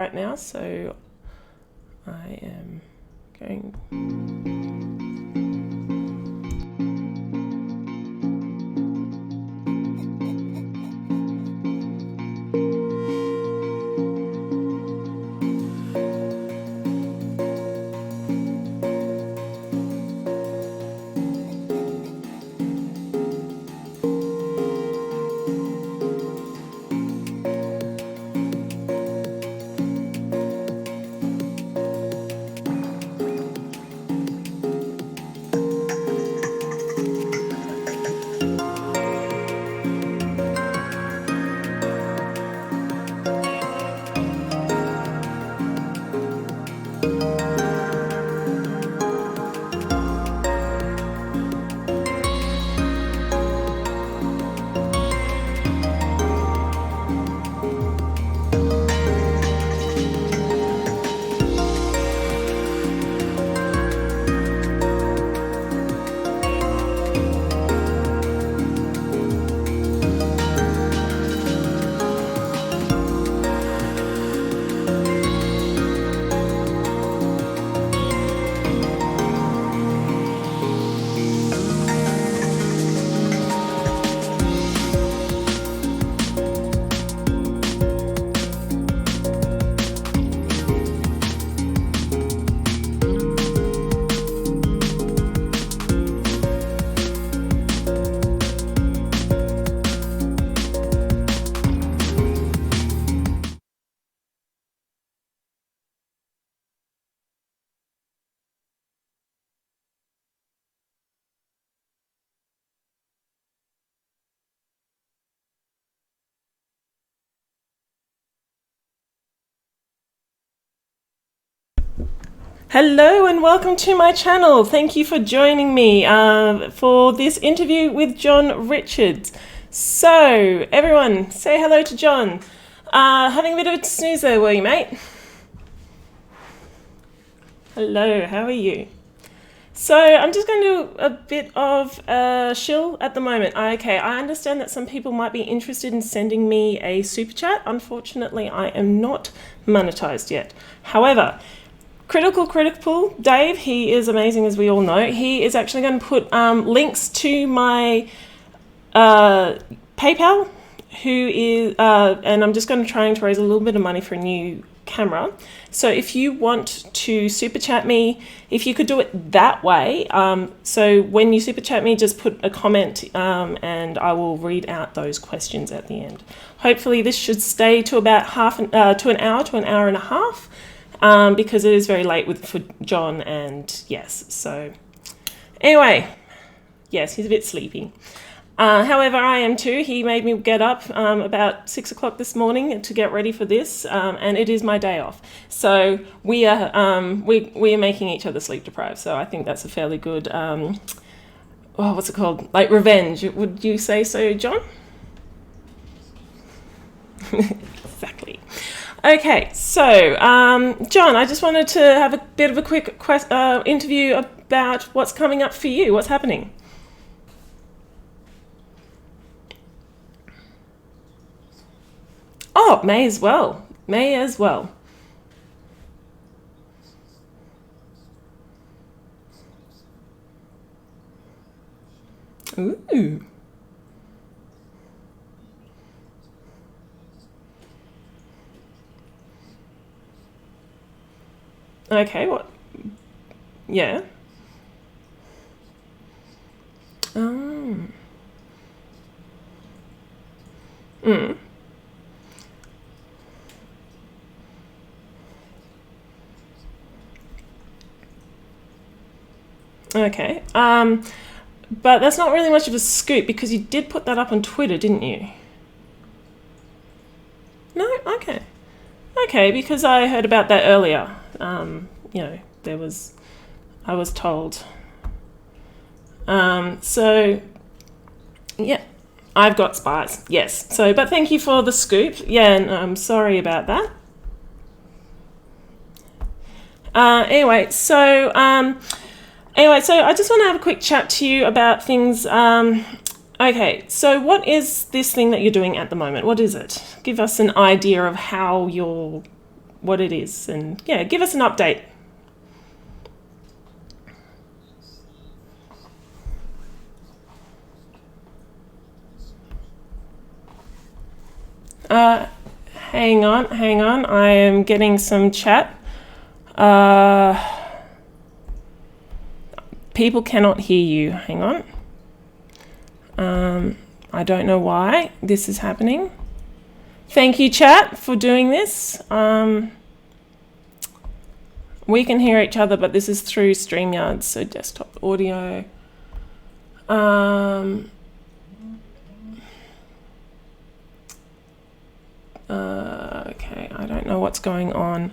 right now, so I am going. Hello and welcome to my channel. Thank you for joining me for this interview with John Richards. So, everyone, say hello to John. Having a bit of a snooze there, were you, mate? Hello, how are you? So, I'm just going to do a bit of shill at the moment. Okay, I understand that some people might be interested in sending me a super chat. Unfortunately, I am not monetized yet. However, Critical Dave, he is amazing, as we all know. He is actually going to put links to my PayPal, and I'm just going to try to raise a little bit of money for a new camera. So if you want to super chat me, if you could do it that way, so when you super chat me, just put a comment and I will read out those questions at the end. Hopefully this should stay to about to an hour and a half. Because it is very late for John, and yes, so anyway, yes, he's a bit sleepy. However, I am too. He made me get up about 6 o'clock this morning to get ready for this, and it is my day off. So we are making each other sleep deprived. So I think that's a fairly good what's it called? Like revenge. Would you say so, John? Exactly. Okay, so John, I just wanted to have a bit of a quick interview about what's coming up for you. What's happening? Oh, may as well. May as well. Ooh. Okay, what? Yeah. Oh. Mm. Okay. But that's not really much of a scoop because you did put that up on Twitter, didn't you? No? Okay. Okay, because I heard about that earlier. I was told. So, yeah, I've got spies. Yes. So, but thank you for the scoop. Yeah, and I'm sorry about that. So I just want to have a quick chat to you about things. Okay, so what is this thing that you're doing at the moment? What is it? Give us an idea of how you're what it is, and yeah, give us an update. Hang on. I am getting some chat. People cannot hear you. Hang on. I don't know why this is happening. Thank you, chat, for doing this. We can hear each other, but this is through StreamYard, so desktop audio. Okay, I don't know what's going on.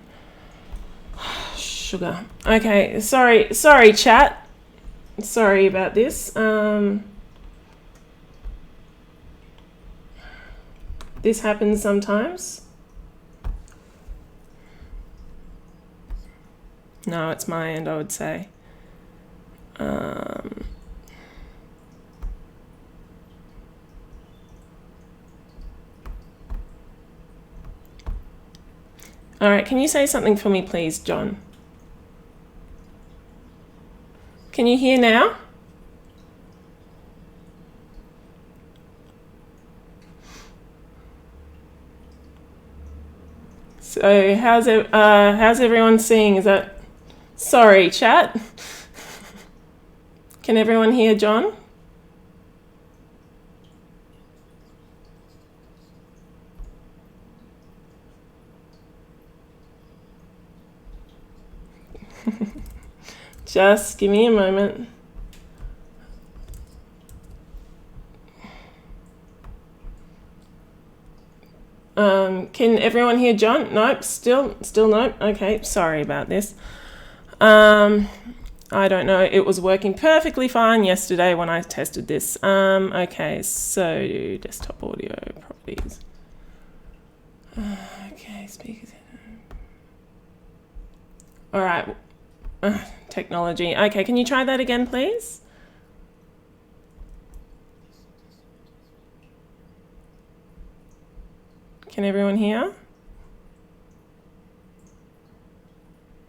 Sugar. Okay, sorry, chat. Sorry about this. This happens sometimes. No, it's my end, I would say. All right, can you say something for me, please, John? Can you hear now? So how's everyone seeing? Is that... Sorry, chat. Can everyone hear John? Just give me a moment. Can everyone hear John? Nope, still nope. Okay, sorry about this. I don't know. It was working perfectly fine yesterday when I tested this. Okay, so desktop audio properties. Okay, speakers. All right. Technology. Okay, can you try that again, please? Can everyone hear?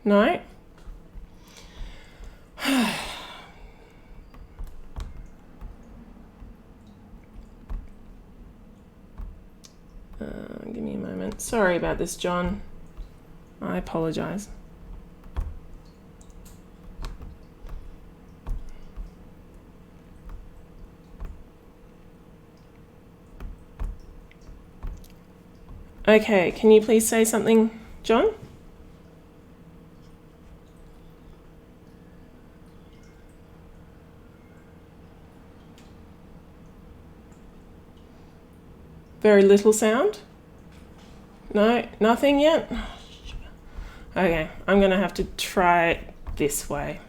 No? Give me a moment. Sorry about this, John. I apologize. Okay, can you please say something, John? Very little sound? No, nothing yet? Okay, I'm gonna have to try it this way.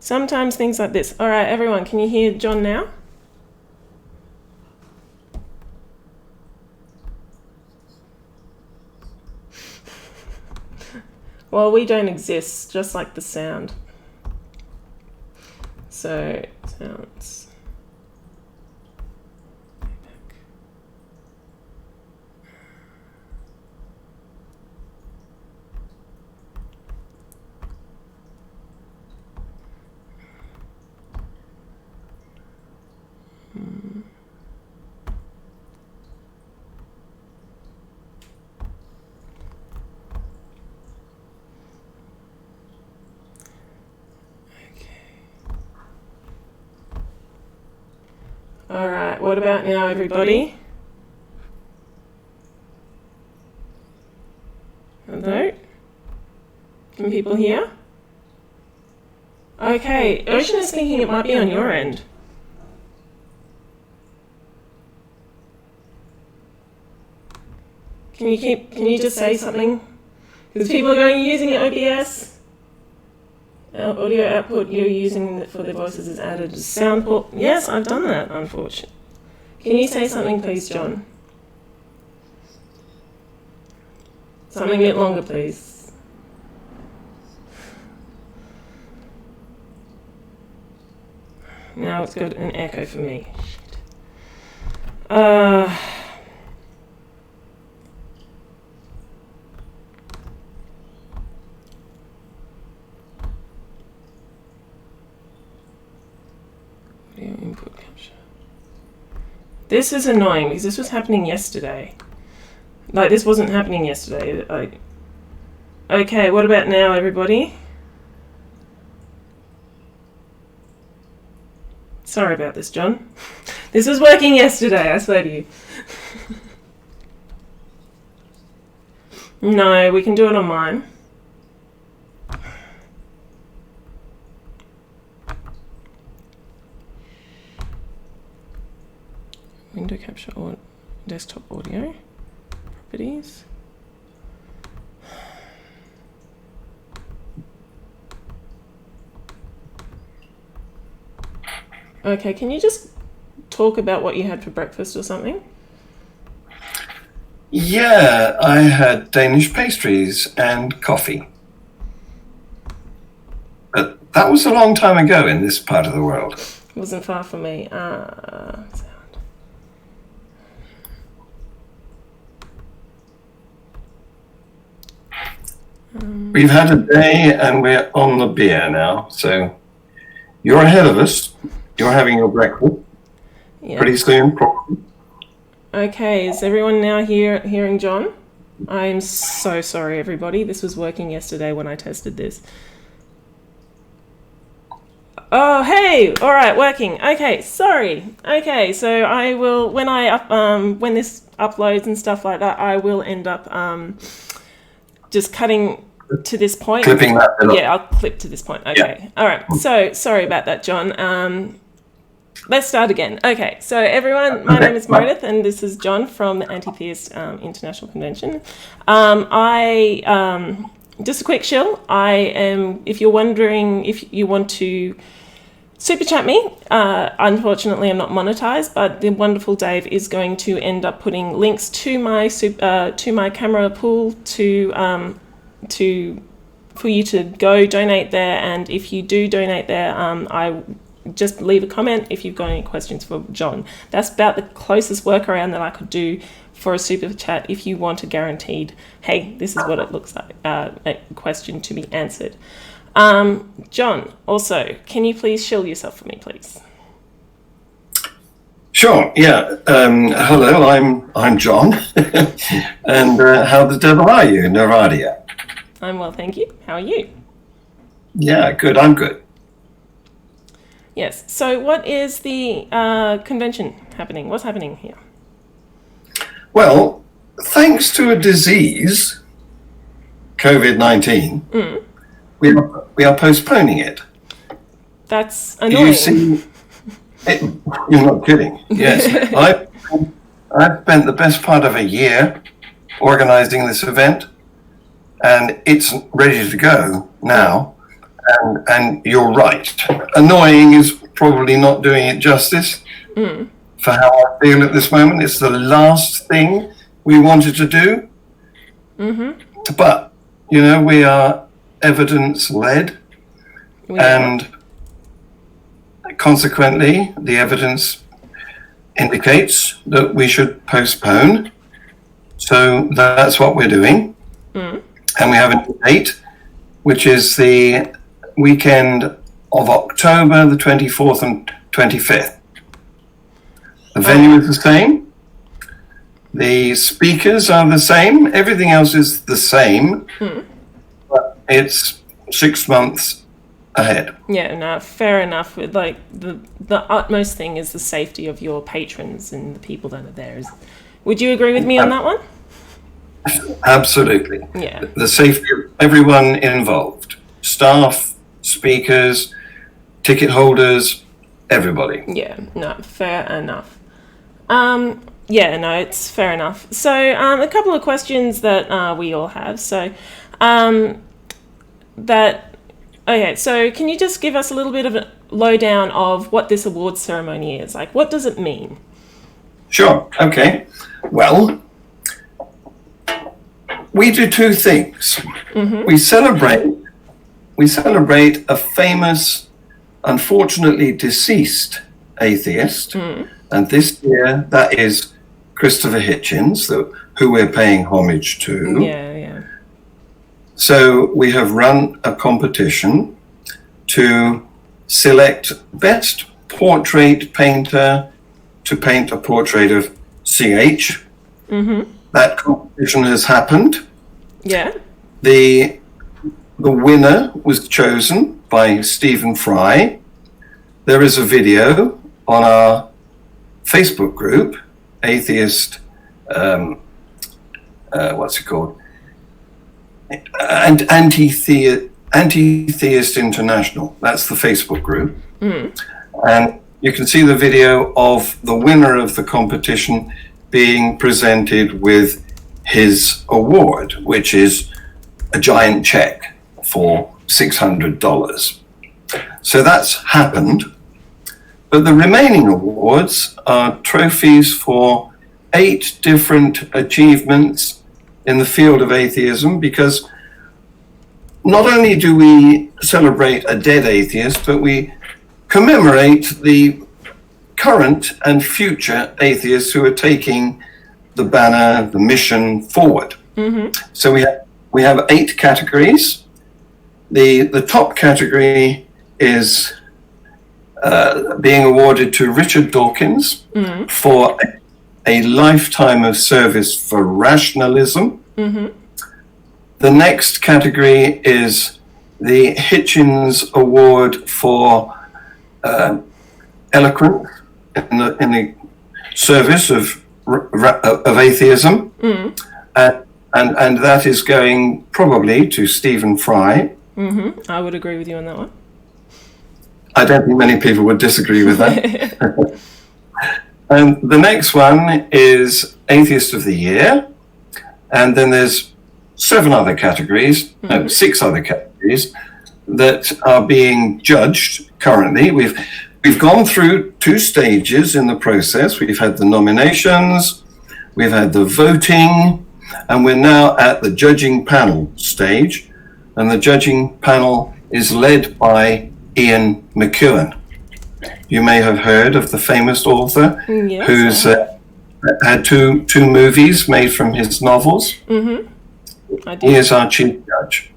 Sometimes things like this. All right, everyone, can you hear John now? Well, we don't exist, just like the sound. So, sounds. All right, what about now, everybody? Hello? Can people hear? Okay, Ocean is thinking it might be on your end. Can you just say something? Because people are going, using OBS. Audio output you're using for the voices is added as sound port. Yes, I've done that, unfortunately. Can you say something, please, John? Something a bit longer, please. Now it's got an echo for me. This is annoying because this was happening yesterday. Like, this wasn't happening yesterday. Okay, what about now, everybody? Sorry about this, John. This was working yesterday, I swear to you. No, we can do it on mine. Window capture or desktop audio. Properties. Okay, can you just talk about what you had for breakfast or something? Yeah, I had Danish pastries and coffee. But that was a long time ago in this part of the world. It wasn't far from me. We've had a day and we're on the beer now, so you're ahead of us. You're having your breakfast pretty soon, probably. Okay, is everyone now hearing John? I'm so sorry, everybody. This was working yesterday when I tested this. Oh, hey! All right, working. Okay, sorry. Okay, so I will when this uploads and stuff like that, I will end up just cutting to this point. Clipping that. Yeah, I'll clip to this point. Okay. Yeah. All right. So sorry about that, John. Let's start again. Okay, so everyone, my name is Meredith, and this is John from the Anti-Theist International Convention. Just a quick shill. If you're wondering if you want to super chat me, unfortunately I'm not monetized, but the wonderful Dave is going to end up putting links to my camera pool for you to go donate there. And if you do donate there, I just leave a comment if you've got any questions for John. That's about the closest workaround that I could do for a super chat if you want a guaranteed, hey, this is what it looks like, a question to be answered. John, also, can you please shill yourself for me, please? Sure, yeah. Hello, I'm John. And how the devil are you, Naradia? I'm well, thank you. How are you? Yeah, good, I'm good. Yes. So what is the convention happening? What's happening here? Well, thanks to a disease, COVID-19, we are postponing it. That's annoying. You see, you're not kidding. Yes. I've spent the best part of a year organizing this event, and it's ready to go now. And you're right. Annoying is probably not doing it justice for how I feel at this moment. It's the last thing we wanted to do. Mm-hmm. But, we are evidence-led. And consequently, the evidence indicates that we should postpone. So that's what we're doing. And we have a date, which is the weekend of October the 24th and 25th. The venue is the same. The speakers are the same. Everything else is the same. But it's 6 months ahead. Yeah, no, fair enough. Like the utmost thing is the safety of your patrons and the people that are there. Would you agree with me on that one? Absolutely. Yeah. The safety of everyone involved. Staff, speakers, ticket holders, everybody. Yeah, no, fair enough. It's fair enough. So a couple of questions that we all have. So so can you just give us a little bit of a lowdown of what this awards ceremony is? Like, what does it mean? Sure, okay. Well, we do two things. Mm-hmm. We celebrate a famous, unfortunately deceased atheist, and this year that is Christopher Hitchens, who we're paying homage to. Yeah. So we have run a competition to select best portrait painter to paint a portrait of CH. That competition has happened. Yeah. The winner was chosen by Stephen Fry. There is a video on our Facebook group, Atheist, what's it called? And Anti-Theist International. That's the Facebook group. And you can see the video of the winner of the competition being presented with his award, which is a giant check for $600. So that's happened. But the remaining awards are trophies for 8 different achievements in the field of atheism, because not only do we celebrate a dead atheist, but we commemorate the current and future atheists who are taking the banner, the mission forward. So we have 8 categories. The top category is being awarded to Richard Dawkins for a lifetime of service for rationalism. The next category is the Hitchens Award for eloquence in the service of atheism, and that is going probably to Stephen Fry. I would agree with you on that one. I don't think many people would disagree with that. And the next one is Atheist of the Year, and then there's 6 other categories that are being judged currently. We've gone through 2 stages in the process. We've had the nominations, we've had the voting, and we're now at the judging panel stage. And the judging panel is led by Ian McEwan. You may have heard of the famous author who's had two movies made from his novels. He is our chief judge.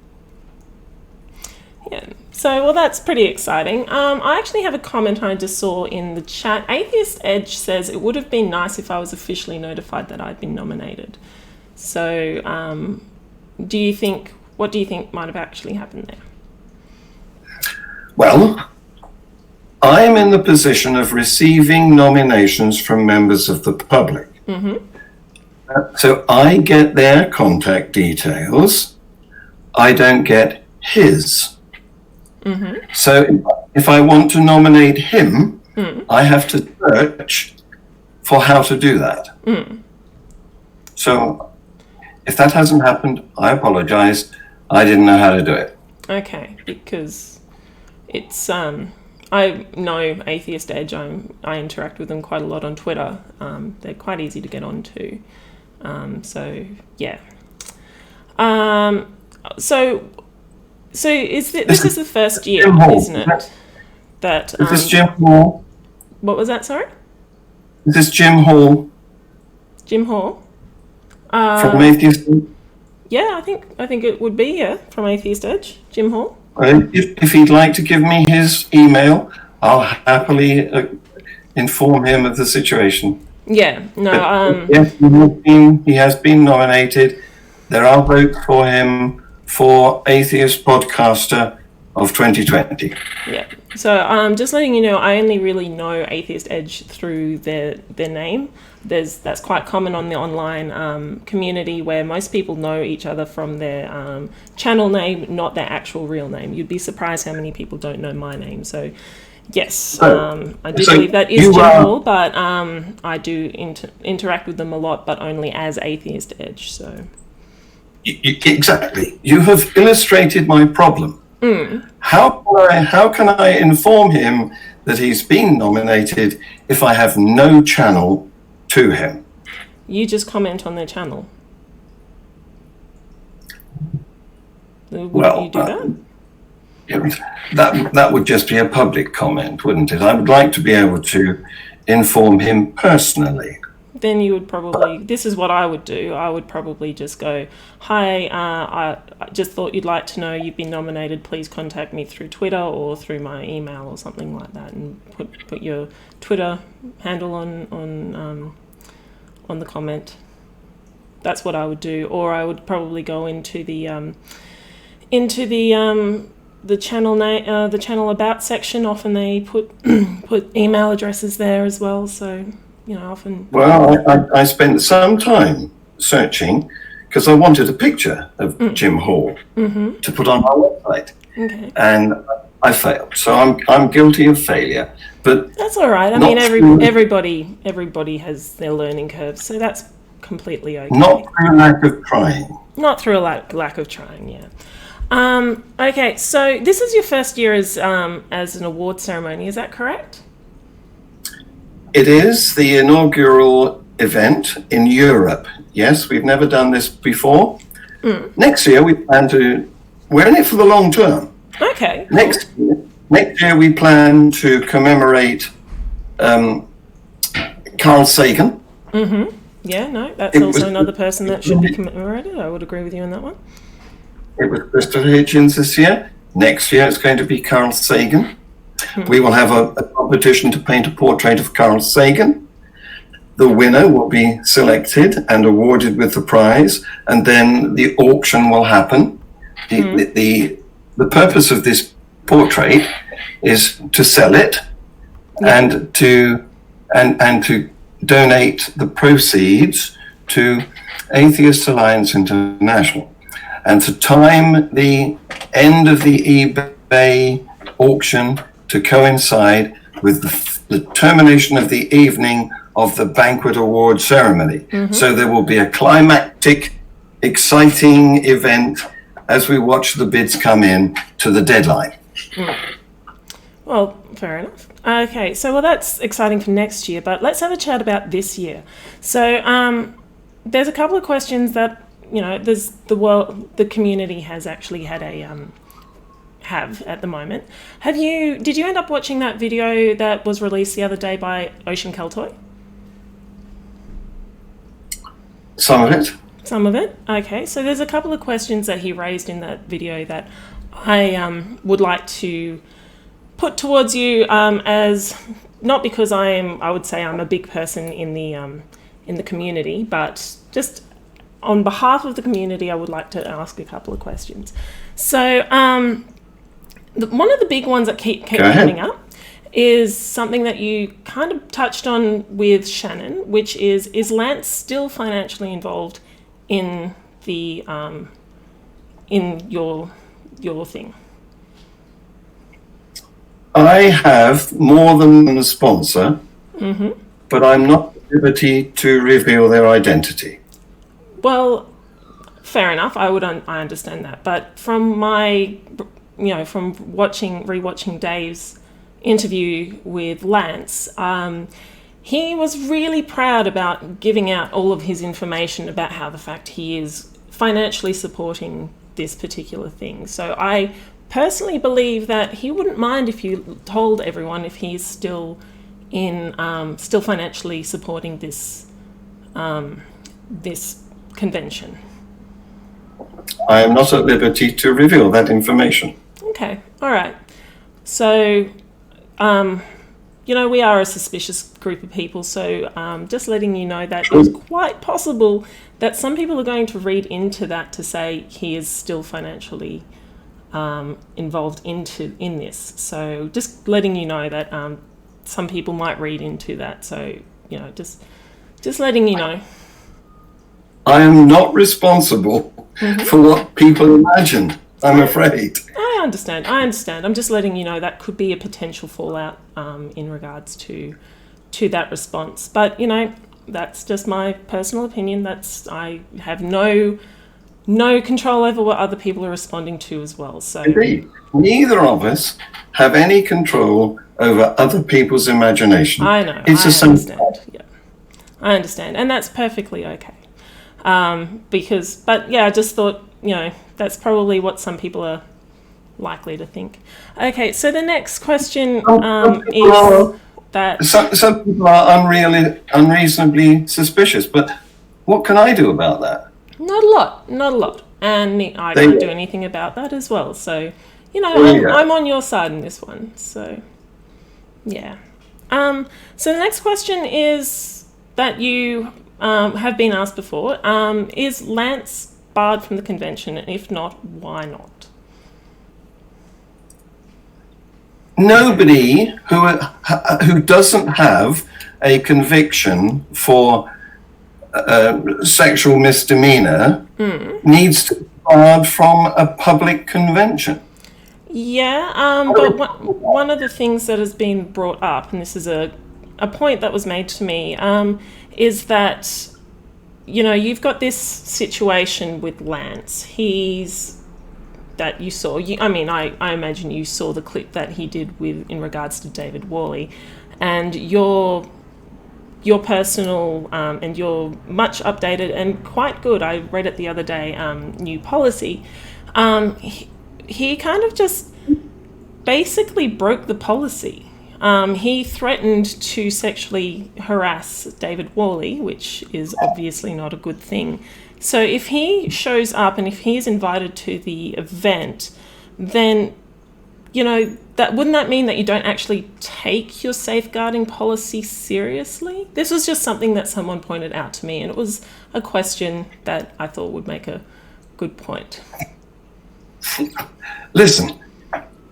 Yeah. So, well, that's pretty exciting. I actually have a comment I just saw in the chat. Atheist Edge says it would have been nice if I was officially notified that I'd been nominated. So, what do you think might have actually happened there? Well, I'm in the position of receiving nominations from members of the public. So I get their contact details. I don't get his. So if I want to nominate him, I have to search for how to do that. So if that hasn't happened, I apologize. I didn't know how to do it. Okay, because it's I know Atheist Edge. I interact with them quite a lot on Twitter. They're quite easy to get onto. So yeah. So this is the first year, isn't it? That is this Jim Hall? What was that? Sorry. Is this Jim Hall? Jim Hall. From Atheist Edge? Yeah, I think it would be from Atheist Edge, Jim Hall. If he'd like to give me his email, I'll happily inform him of the situation. Yeah, no. Yes, he has been nominated. There are votes for him for Atheist Podcaster of 2020. Yeah. So just letting you know, I only really know Atheist Edge through their name. That's quite common on the online community, where most people know each other from their channel name, not their actual real name. You'd be surprised how many people don't know my name. So yes, I do believe that is Jim Hall, but I do interact with them a lot, but only as Atheist Edge. So exactly, you have illustrated my problem. How can I inform him that he's been nominated if I have no channel to him? You just comment on their channel. Would you do that? That would just be a public comment, wouldn't it? I would like to be able to inform him personally. then you would probably, this is what I would do. I would probably just go, hi, I just thought you'd like to know you've been nominated. Please contact me through Twitter or through my email or something like that, and put your Twitter handle on the comment. That's what I would do. Or I would probably go into the channel name, the channel about section. Often they put email addresses there as well. So, often. Well, I spent some time searching because I wanted a picture of Jim Hall to put on my website, and I failed. So I'm guilty of failure. But that's all right. I mean, everybody has their learning curves, so that's completely okay. Not through a lack of trying. Not through a lack of trying. Yeah. Okay, so this is your first year as an award ceremony, is that correct? It is the inaugural event in Europe. Yes, we've never done this before. Next year we're in it for the long term. Okay. Next year we plan to commemorate Carl Sagan. Yeah, no, that's also another person that should be commemorated. I would agree with you on that one. It was Christopher Hitchens this year. Next year it's going to be Carl Sagan. We will have a competition to paint a portrait of Carl Sagan. The winner will be selected and awarded with the prize, and then the auction will happen. The purpose of this portrait is to sell it and to donate the proceeds to Atheist Alliance International, and to time the end of the eBay auction to coincide with the termination of the evening of the banquet award ceremony. So there will be a climactic, exciting event as we watch the bids come in to the deadline. Well, fair enough. Okay, so that's exciting for next year, but let's have a chat about this year. So there's a couple of questions that, there's the community has actually had have at the moment. Did you end up watching that video that was released the other day by Ocean Keltoy? Some of it. Some of it? Okay, so there's a couple of questions that he raised in that video that I would like to put towards you, as not because I would say I'm a big person in the community, but just on behalf of the community, I would like to ask a couple of questions. So one of the big ones that keep coming up is something that you kind of touched on with Shannon, which is Lance still financially involved in the in your thing? I have more than a sponsor, but I'm not at liberty to reveal their identity. Well, fair enough. I understand that, but from from rewatching Dave's interview with Lance, he was really proud about giving out all of his information about how the fact he is financially supporting this particular thing. So I personally believe that he wouldn't mind if you told everyone if he's still financially supporting this this convention. I am not at liberty to reveal that information. Okay, all right. So, we are a suspicious group of people, so just letting you know that it's quite possible that some people are going to read into that to say he is still financially involved in this. So just letting you know that some people might read into that. So, just letting you know. I am not responsible for what people imagine, I'm afraid. I understand. I'm just letting you know that could be a potential fallout in regards to that response. But, that's just my personal opinion. I have no control over what other people are responding to as well. So indeed, neither of us have any control over other people's imagination. I know. It's I understand. Yeah, I understand, and that's perfectly okay. I just thought, that's probably what some people are likely to think. Okay, so the next question is... that Some people are unreasonably suspicious, but what can I do about that? not a lot, and I There you can't go. do anything about that as well. So, There you go. I'm on your side in this one. So, yeah. So the next question is that you have been asked before. Is Lance barred from the convention? And if not, why not? Nobody who doesn't have a conviction for sexual misdemeanor needs to be barred from a public convention. Yeah, but one of the things that has been brought up, and this is a point that was made to me, is that, you've got this situation with Lance. That you saw. I imagine you saw the clip that he did in regards to David Worley, and your personal and your much updated and quite good. I read it the other day. New policy. He kind of just basically broke the policy. He threatened to sexually harass David Worley, which is obviously not a good thing. So if he shows up and if he is invited to the event, then, wouldn't that mean that you don't actually take your safeguarding policy seriously? This was just something that someone pointed out to me, and it was a question that I thought would make a good point. Listen,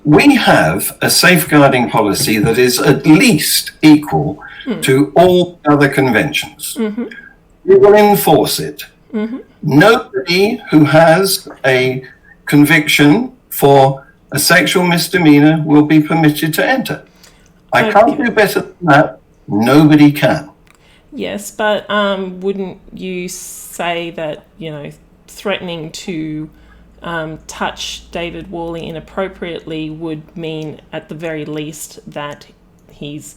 we have a safeguarding policy that is at least equal to all other conventions. We will enforce it. Nobody who has a conviction for a sexual misdemeanor will be permitted to enter. I can't do better than that. Nobody can. Yes, but wouldn't you say that, threatening to touch David Worley inappropriately would mean, at the very least, that he's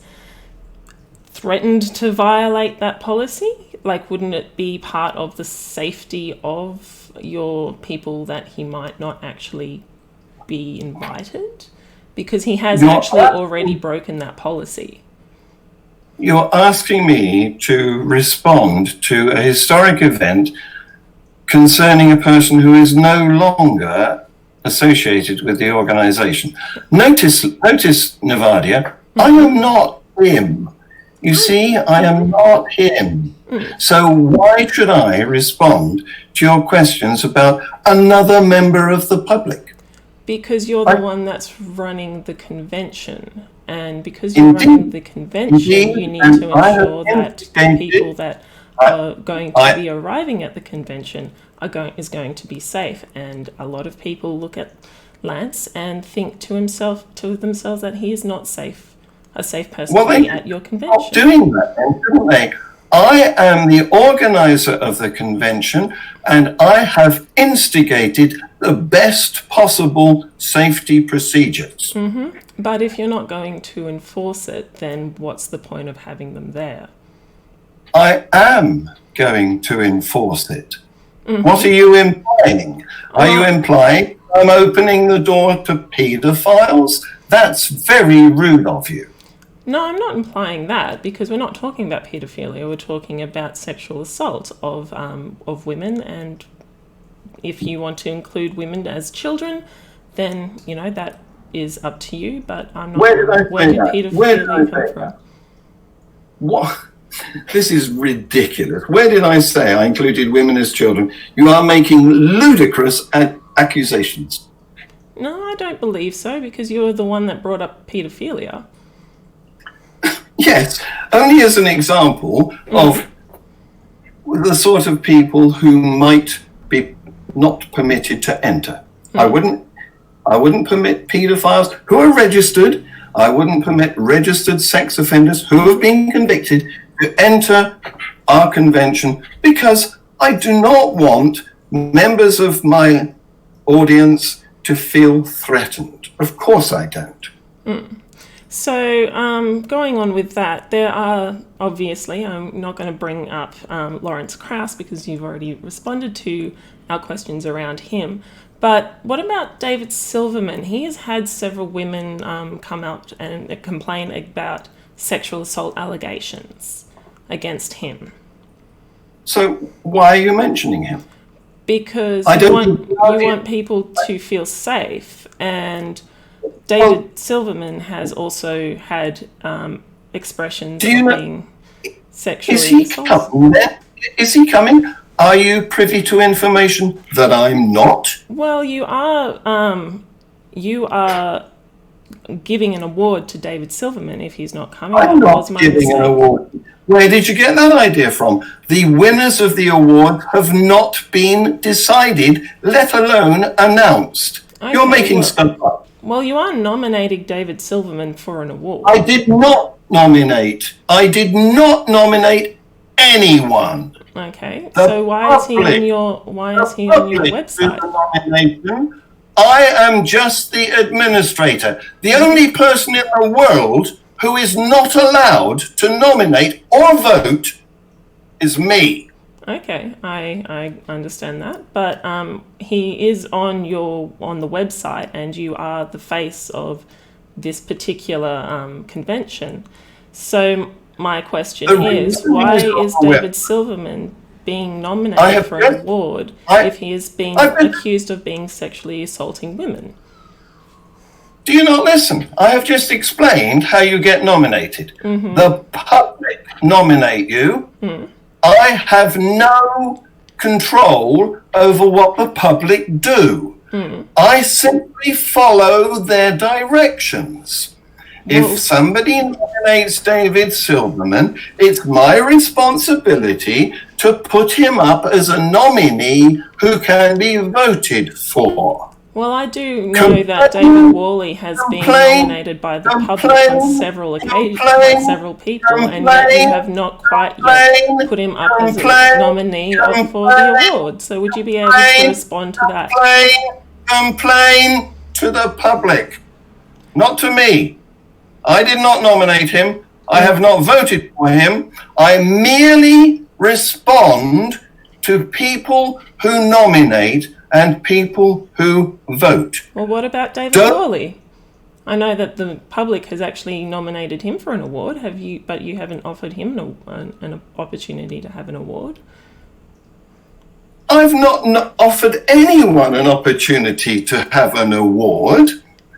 threatened to violate that policy? Like, wouldn't it be part of the safety of your people that he might not actually be invited? Because he has actually already broken that policy. You're asking me to respond to a historic event concerning a person who is no longer associated with the organization. Notice, Navadia, I am not him. You see, I am not him. So why should I respond to your questions about another member of the public? Because you're the one that's running the convention. And because you're running the convention, you need to ensure that the people that are going to be arriving at the convention is going to be safe. And a lot of people look at Lance and think to themselves that he is not a safe person to be at your convention. Stop doing that, then, shouldn't they? I am the organizer of the convention, and I have instigated the best possible safety procedures. But if you're not going to enforce it, then what's the point of having them there? I am going to enforce it. What are you implying? Are you implying I'm opening the door to paedophiles? That's very rude of you. No, I'm not implying that, because we're not talking about paedophilia. We're talking about sexual assault of women, and if you want to include women as children, then that is up to you. But I'm not. Where did I say that? Paedophilia come from? What? This is ridiculous. Where did I say I included women as children? You are making ludicrous accusations. No, I don't believe so, because you're the one that brought up paedophilia. Yes, only as an example of the sort of people who might be not permitted to enter. I wouldn't permit paedophiles who are registered. I wouldn't permit registered sex offenders who have been convicted to enter our convention, because I do not want members of my audience to feel threatened. Of course I don't. So going on with that, there are, obviously, I'm not going to bring up Lawrence Krauss because you've already responded to our questions around him. But what about David Silverman? He has had several women come out and complain about sexual assault allegations against him. So why are you mentioning him? Because I you don't want people to feel safe, and David Silverman has also had expressions of being sexually assaulted. Coming there? Is he coming? Are you privy to information that I'm not? Well, you are giving an award to David Silverman if he's not coming. I'm not giving an award. Where did you get that idea from? The winners of the award have not been decided, let alone announced. Okay, you're making stuff up. Well, you are nominating David Silverman for an award. I did not nominate. I did not nominate anyone. Okay, so why is he on your website? I am just the administrator. The only person in the world who is not allowed to nominate or vote is me. Okay, I understand that, but he is on the website, and you are the face of this particular convention. So my question is, why is David Silverman being nominated for an award if he is being accused of being sexually assaulting women? Do you not listen? I have just explained how you get nominated. Mm-hmm. The public nominate you. Mm. I have no control over what the public do. Mm. I simply follow their directions. If somebody nominates David Silverman, it's my responsibility to put him up as a nominee who can be voted for. Well, I do know that David Worley has been nominated by the public on several occasions by several people, and yet you have not quite yet put him up as a nominee for the award. So would you be able to respond to that? Complain to the public, not to me. I did not nominate him. I have not voted for him. I merely respond to people who nominate and people who vote. Well, what about David Worley? I know that the public has actually nominated him for an award. But you haven't offered him an opportunity to have an award. I've not offered anyone an opportunity to have an award.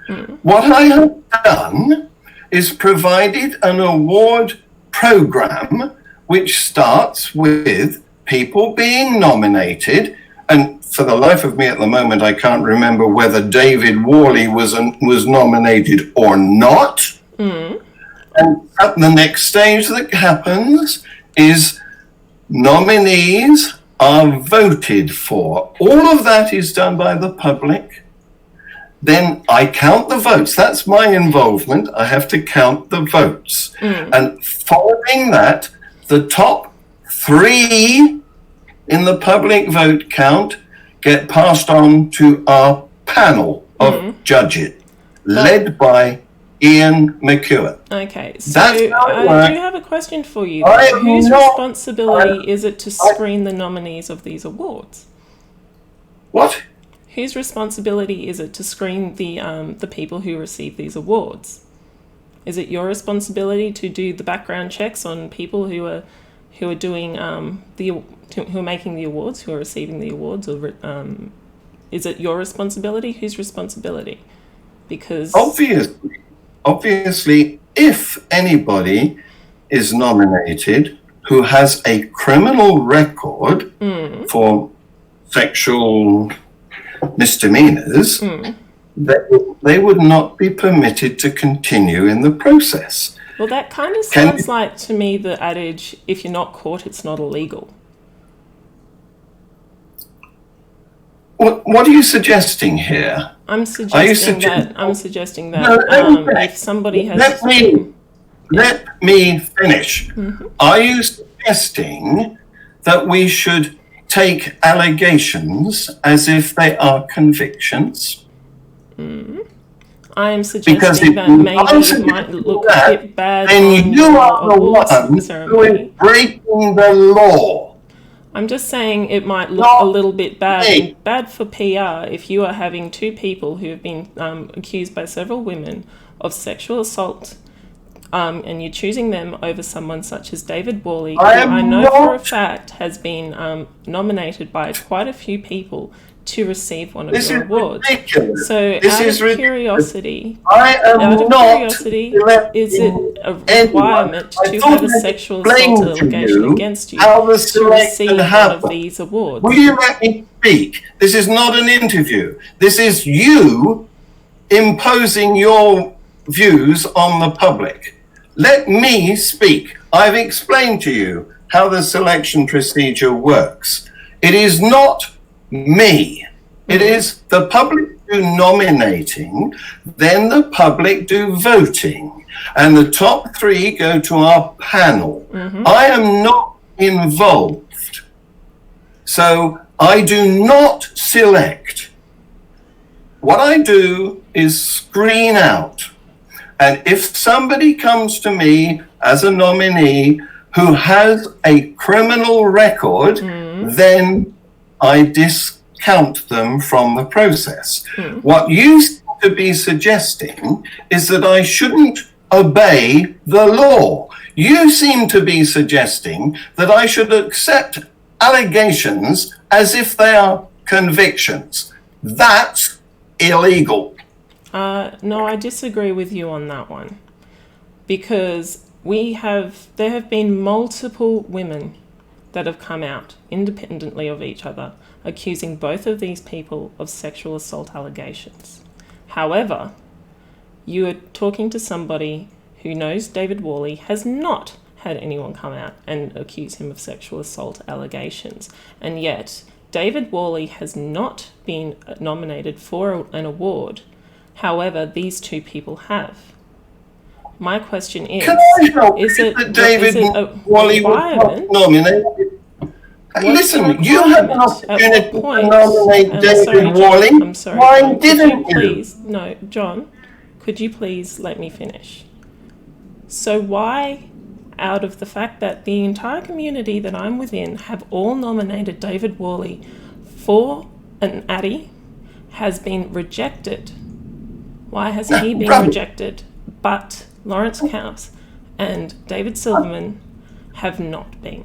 Mm. What I have done is provided an award program which starts with people being nominated, and for the life of me at the moment I can't remember whether David Worley was nominated or not. Mm. And at the next stage that happens is nominees are voted for. All of that is done by the public. Then I count the votes. That's my involvement. I have to count the votes. Mm. And following that, the top 3 in the public vote count get passed on to our panel of judges, led by Ian McEwen. Okay, so I do have a question for you. Whose responsibility is it to screen the nominees of these awards? What? Whose responsibility is it to screen the people who receive these awards? Is it your responsibility to do the background checks on people who are doing who are making the awards, who are receiving the awards, or is it your responsibility? Whose responsibility? Because obviously, if anybody is nominated who has a criminal record for sexual misdemeanors, they would not be permitted to continue in the process. Well, that kind of sounds like to me the adage, if you're not caught, it's not illegal. What are you suggesting here? I'm suggesting that if somebody has... Let me finish. Mm-hmm. Are you suggesting that we should take allegations as if they are convictions? Mm-hmm. I am suggesting that maybe it might look a bit bad. Then you are the one who is breaking the law. I'm just saying it might look a little bit bad for PR if you are having 2 people who have been accused by several women of sexual assault and you're choosing them over someone such as David Worley, I who am I know not. for a fact has been nominated by quite a few people to receive one of This your is awards. ridiculous. So This out is of ridiculous. curiosity, I am not is electing it a anyone. requirement I to thought have a I sexual explained assault to allegation you against you how the to selection receive one of happened. these awards? Will you let me speak? This is not an interview. This is you imposing your views on the public. Let me speak. I've explained to you how the selection procedure works. It is not me. It is the public do nominating, then the public do voting, and the top 3 go to our panel. I am not involved. So I do not select. What I do is screen out. And if somebody comes to me as a nominee who has a criminal record, then I discount them from the process. What you seem to be suggesting is that I shouldn't obey the law. You seem to be suggesting that I should accept allegations as if they are convictions. That's illegal. No, I disagree with you on that one, because there have been multiple women that have come out independently of each other accusing both of these people of sexual assault allegations. However, you are talking to somebody who knows David Worley has not had anyone come out and accuse him of sexual assault allegations, and yet David Worley has not been nominated for an award. However, these 2 people have. My question is, Can I help is you it that David a Worley was not requirement? nominated? What's Listen, the you had an requirement? At opportunity what point? to nominate David Worley. I'm sorry, Why John, didn't could you you? please, no, John, could you please let me finish? So why, out of the fact that the entire community that I'm within have all nominated David Worley for an Addy, has been rejected? Why has he been rejected, but Lawrence Krauss and David Silverman have not been?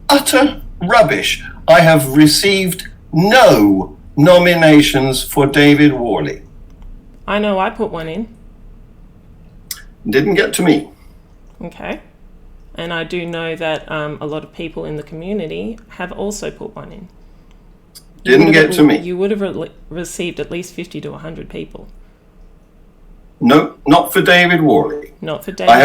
Utter rubbish. I have received no nominations for David Worley. I know I put one in. Didn't get to me. Okay. And I do know that a lot of people in the community have also put one in. Didn't get to me. You would have received at least 50 to 100 people. No, not for David Worley. Not for David Worley?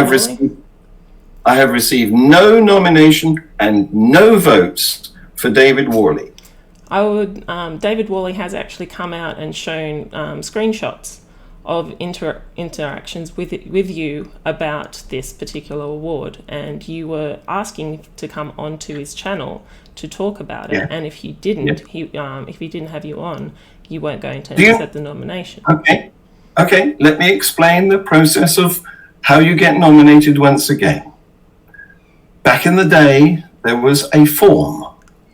I have received no nomination and no votes for David Worley. David Worley has actually come out and shown screenshots of interactions with you about this particular award, and you were asking to come onto his channel to talk about it. And if you didn't, if he didn't have you on, you weren't going to accept the nomination. Okay, let me explain the process of how you get nominated once again. Back in the day, there was a form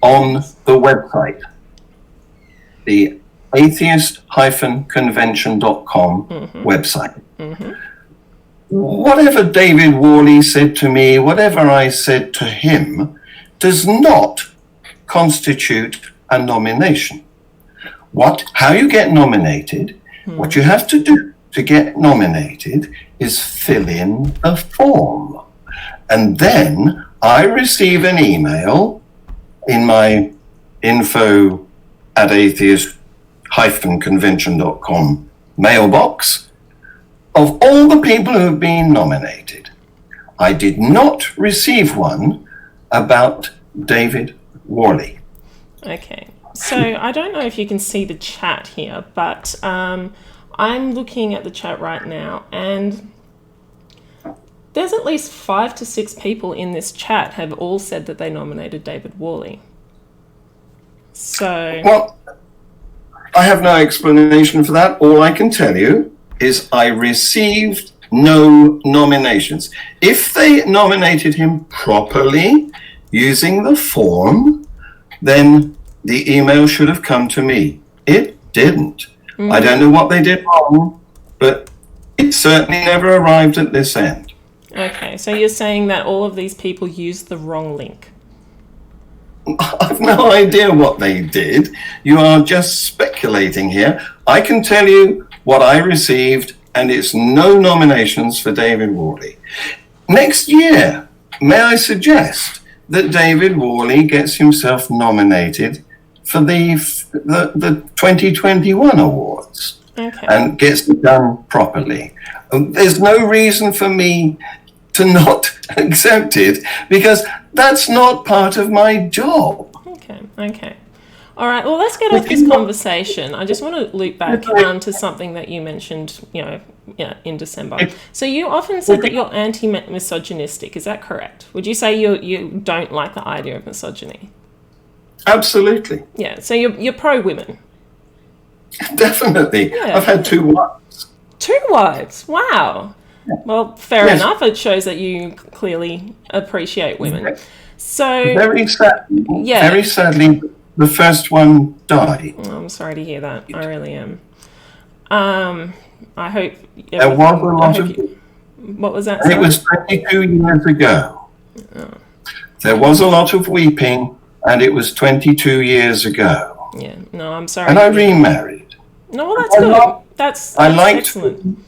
on the website, the Atheist-convention.com website. Whatever David Worley said to me, whatever I said to him, does not constitute a nomination. How you get nominated, what you have to do to get nominated is fill in the form. And then I receive an email in my info@atheist-convention.com mailbox of all the people who have been nominated. I did not receive one about David Worley. Okay, so I don't know if you can see the chat here, but I'm looking at the chat right now, and there's at least 5 to 6 people in this chat have all said that they nominated David Worley. So... Well, I have no explanation for that. All I can tell you is I received no nominations. If they nominated him properly using the form, then the email should have come to me. It didn't. I don't know what they did wrong, but it certainly never arrived at this end. Okay, so you're saying that all of these people used the wrong link. I've no idea what they did. You are just speculating here. I can tell you what I received, and it's no nominations for David Worley. Next year, may I suggest that David Worley gets himself nominated for the 2021 awards, Okay. and gets it done properly. There's no reason for me to not accept it, because that's not part of my job. Okay. All right, well, let's get off this conversation. I just want to loop back to something that you mentioned, in December. So you often said that you're anti-misogynistic. Is that correct? Would you say you don't like the idea of misogyny? Absolutely. Yeah, so you're pro-women. Definitely. Yeah. I've had 2 wives. 2 wives? Wow. Well, fair enough. It shows that you clearly appreciate women. So very sadly, the first one died. Oh, I'm sorry to hear that. I really am. I hope there was a lot of. What was that? And it was 22 years ago. Oh. There was a lot of weeping, and it was 22 years ago. Yeah. No, I'm sorry. And I remarried. No, well, that's good. That's excellent.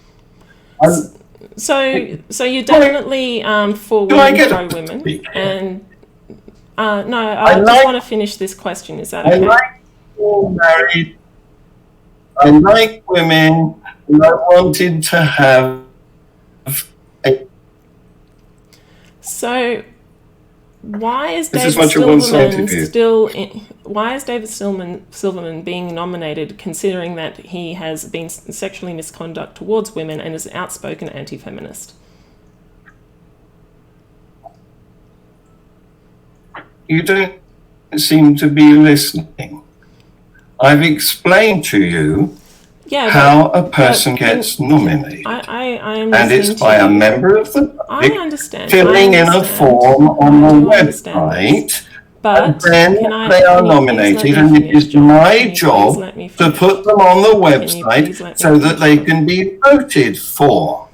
So you're definitely for women, pro women, and no, I just want to finish this question. Is that okay? I like being married. I like women, and I wanted to have a. So, why is David Silverman why is David Silverman being nominated, considering that he has been sexually misconduct towards women and is an outspoken anti-feminist? You don't seem to be listening. I've explained to you how a person gets nominated. I am and it's by a member of the public filling in a form on the website. But then they are nominated, and it is my job to put them on the website so that they can be voted for.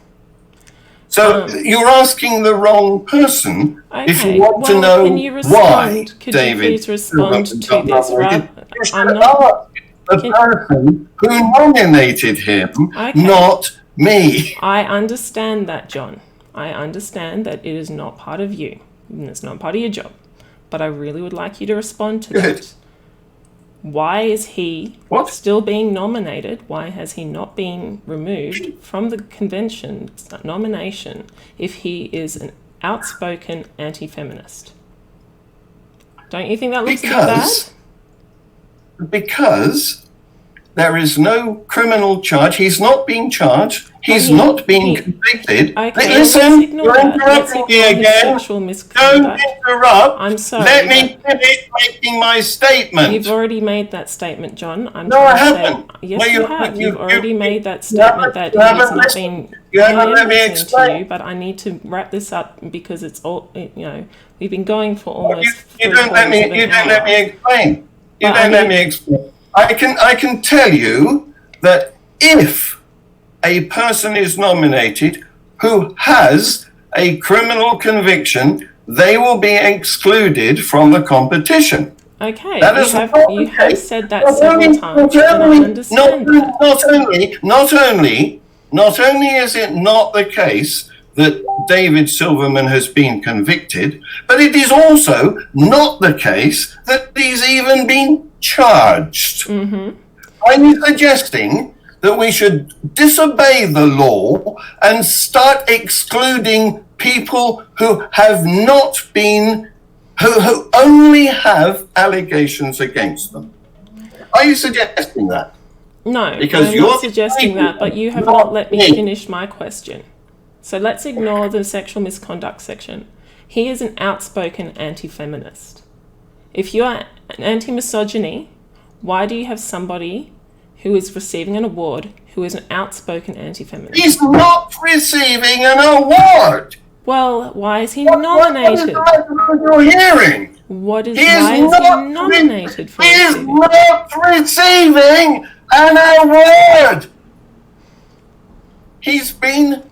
So you're asking the wrong person if you want to know why David. Could you please respond to this? I'm not the person who nominated him, not me. I understand that, John. I understand that it is not part of you, and it's not part of your job. But I really would like you to respond to that. Why is he still being nominated? Why has he not been removed from the convention nomination if he is an outspoken anti-feminist? Don't you think that looks a bit bad? Because there is no criminal charge. He's not being charged. He's not being convicted. Okay, listen, you're interrupting me again. Don't interrupt. I'm sorry. Let me finish making my statement. You've already made that statement, John. No, I haven't. Yes, you have. You've already made that statement that he's not been. You haven't let me explain. But I need to wrap this up because it's all. We've been going for almost. You don't let me explain. You don't let me explain. I can tell you that if a person is nominated who has a criminal conviction, they will be excluded from the competition. Okay, you have said that several times, and I understand that. Not only is it not the case that David Silverman has been convicted, but it is also not the case that he's even been charged. Mm-hmm. Are you suggesting that we should disobey the law and start excluding people who have not been, who only have allegations against them? Are you suggesting that? No, I'm not suggesting that, but you have not let me finish my question. So let's ignore the sexual misconduct section. He is an outspoken anti-feminist. If you are an anti-misogyny, why do you have somebody who is receiving an award who is an outspoken anti-feminist? He's not receiving an award. Well, why is he nominated? What you're hearing? Why is he nominated for? He is not receiving an award. He's been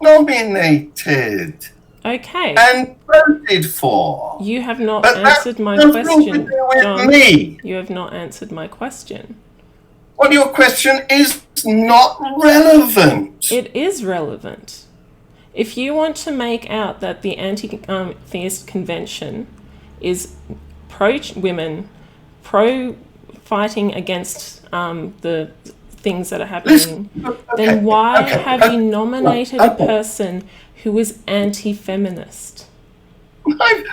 nominated Okay. and voted for. You have not But answered my that's nothing to question, do with John. me. You have not answered my question. Well, your question is not relevant. It is relevant. If you want to make out that the Anti-Theist Convention is pro-women, pro-fighting against the things that are happening, then why have you nominated a person who is anti-feminist?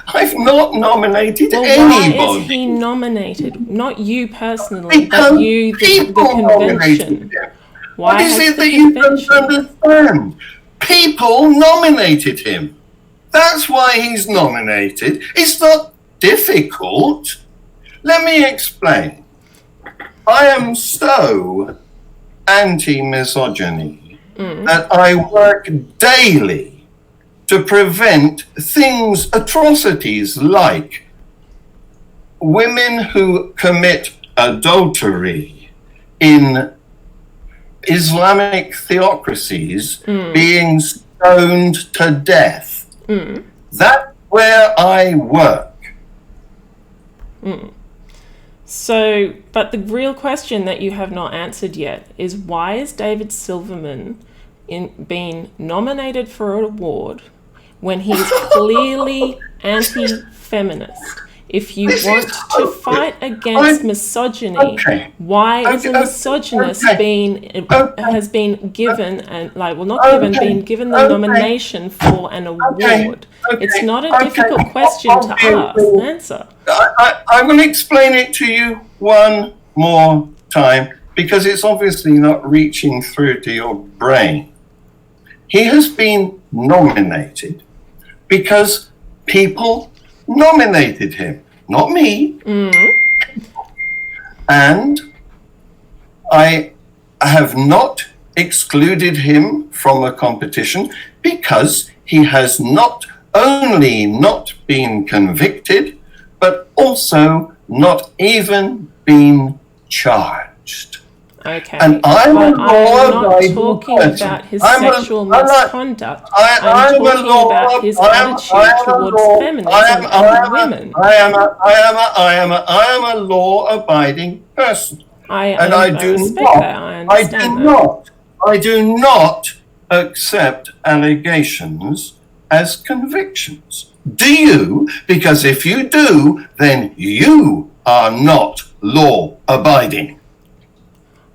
I've not nominated Well, anybody. why is he nominated? Not you personally, Because but you, the people nominated convention. him. Why What is has it the that you don't convention? understand? People nominated him. That's why he's nominated. It's not difficult. Let me explain. I am so anti-misogyny that I work daily to prevent things, atrocities like women who commit adultery in Islamic theocracies being stoned to death. That's where I work. So, but the real question that you have not answered yet is why is David Silverman being nominated for an award when he's clearly anti-feminist? If you want to fight against misogyny, why is a misogynist has been given been given the nomination for an award? It's not a difficult question to ask and answer. I'm going to explain it to you one more time because it's obviously not reaching through to your brain. He has been nominated because people nominated him, not me. And I have not excluded him from a competition because he has not only not been convicted, but also not even been charged. Okay, and I'm but a I'm not law-abiding talking person. about his I'm a- sexual I'm not- misconduct. I'm I'm a talking law- about his I attitude am a towards law- feminism I and women. I am a law-abiding person. And I do respect not, that. I understand that. I do not accept allegations as convictions. Do you? Because if you do, then you are not law-abiding.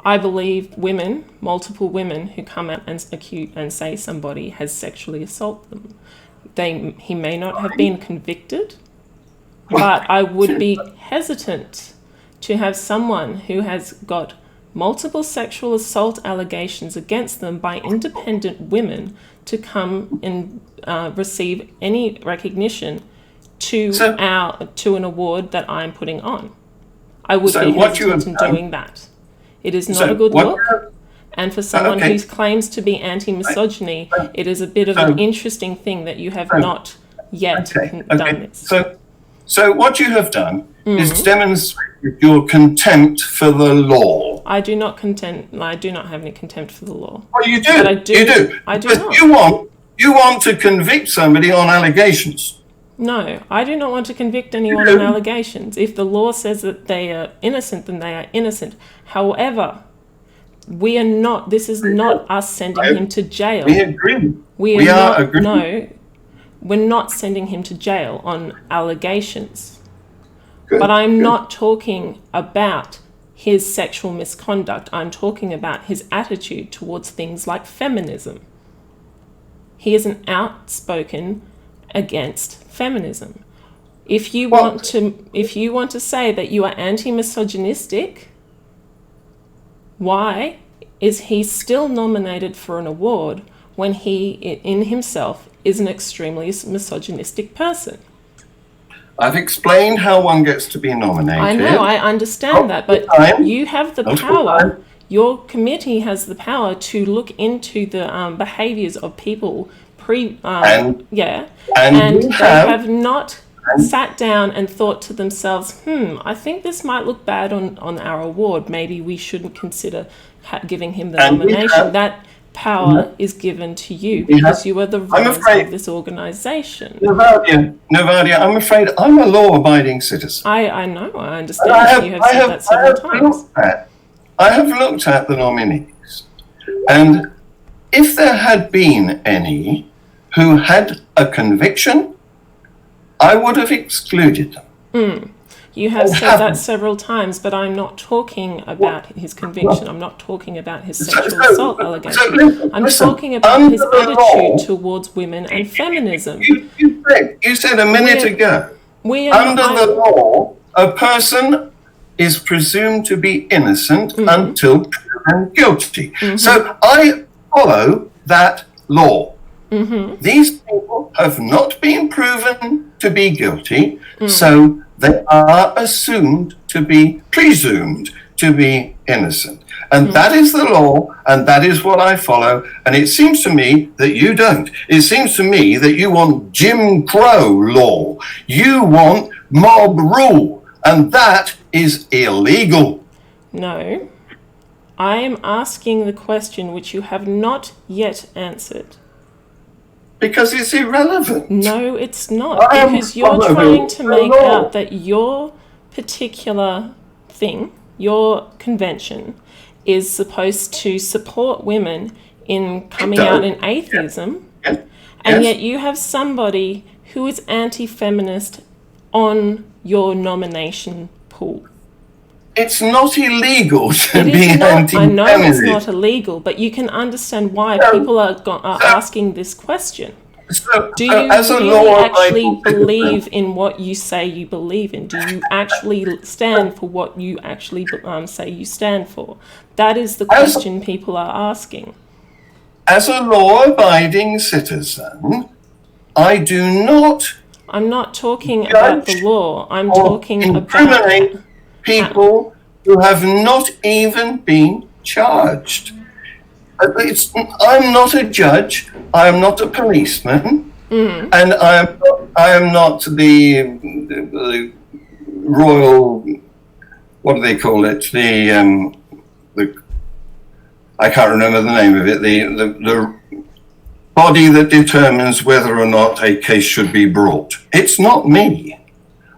I believe multiple women who come out and accuse and say somebody has sexually assaulted them. He may not have been convicted, but I would be hesitant to have someone who has got multiple sexual assault allegations against them by independent women to come and receive any recognition to an award that I'm putting on. I would be hesitant in doing that. It is not a good look. And for someone who claims to be anti-misogyny, it is a bit of an interesting thing that you have not yet done this. So what you have done is demonstrated your contempt for the law. I do not have any contempt for the law. Well, you do. But I do. You do. I do Because not. you want to convict somebody on allegations. No, I do not want to convict anyone on allegations. If the law says that they are innocent, then they are innocent. However, this is not us sending him to jail. We agree. We are agreeing. No, we're not sending him to jail on allegations. But I'm not talking about his sexual misconduct. I'm talking about his attitude towards things like feminism. He is an outspoken against feminism. If you want to say that you are anti-misogynistic, why is he still nominated for an award when he in himself is an extremely misogynistic person? I've explained how one gets to be nominated. I know, I understand that, but you have the power. Your committee has the power to look into the behaviours of people and they have not sat down and thought to themselves, I think this might look bad on our award. Maybe we shouldn't consider giving him the nomination. That power is given to you because you are the runners of this organisation. Novadia, I'm afraid I'm a law-abiding citizen. I know, I understand. You have said that several times. I have looked at the nominees, and if there had been any who had a conviction, I would have excluded them. You have said that several times, but I'm not talking about his conviction. I'm not talking about his sexual assault allegation. I'm talking about his attitude towards women and feminism. You said a minute ago, under the law, a person is presumed to be innocent until proven guilty. So I follow that law. These people have not been proven to be guilty, so they are presumed to be innocent. And that is the law, and that is what I follow. And it seems to me that you don't. It seems to me that you want Jim Crow law. You want mob rule, and that is illegal. No. I am asking the question which you have not yet answered. Because it's irrelevant. No, it's not. Because you're trying to make out that your particular thing, your convention, is supposed to support women in coming out in atheism, and yet you have somebody who is anti-feminist on your nomination pool. It's not illegal to be anti-feminist. I know it's not illegal, but you can understand why people are asking this question. Do you really actually believe in what you say you believe in? Do you actually stand for what you actually say you stand for? That is the question people are asking. As a law-abiding citizen, I do not... I'm not talking about the law. I'm talking about... people who have not even been charged. I'm not a judge. I am not a policeman, and I am not the royal. What do they call it? The I can't remember the name of it. The body that determines whether or not a case should be brought. It's not me.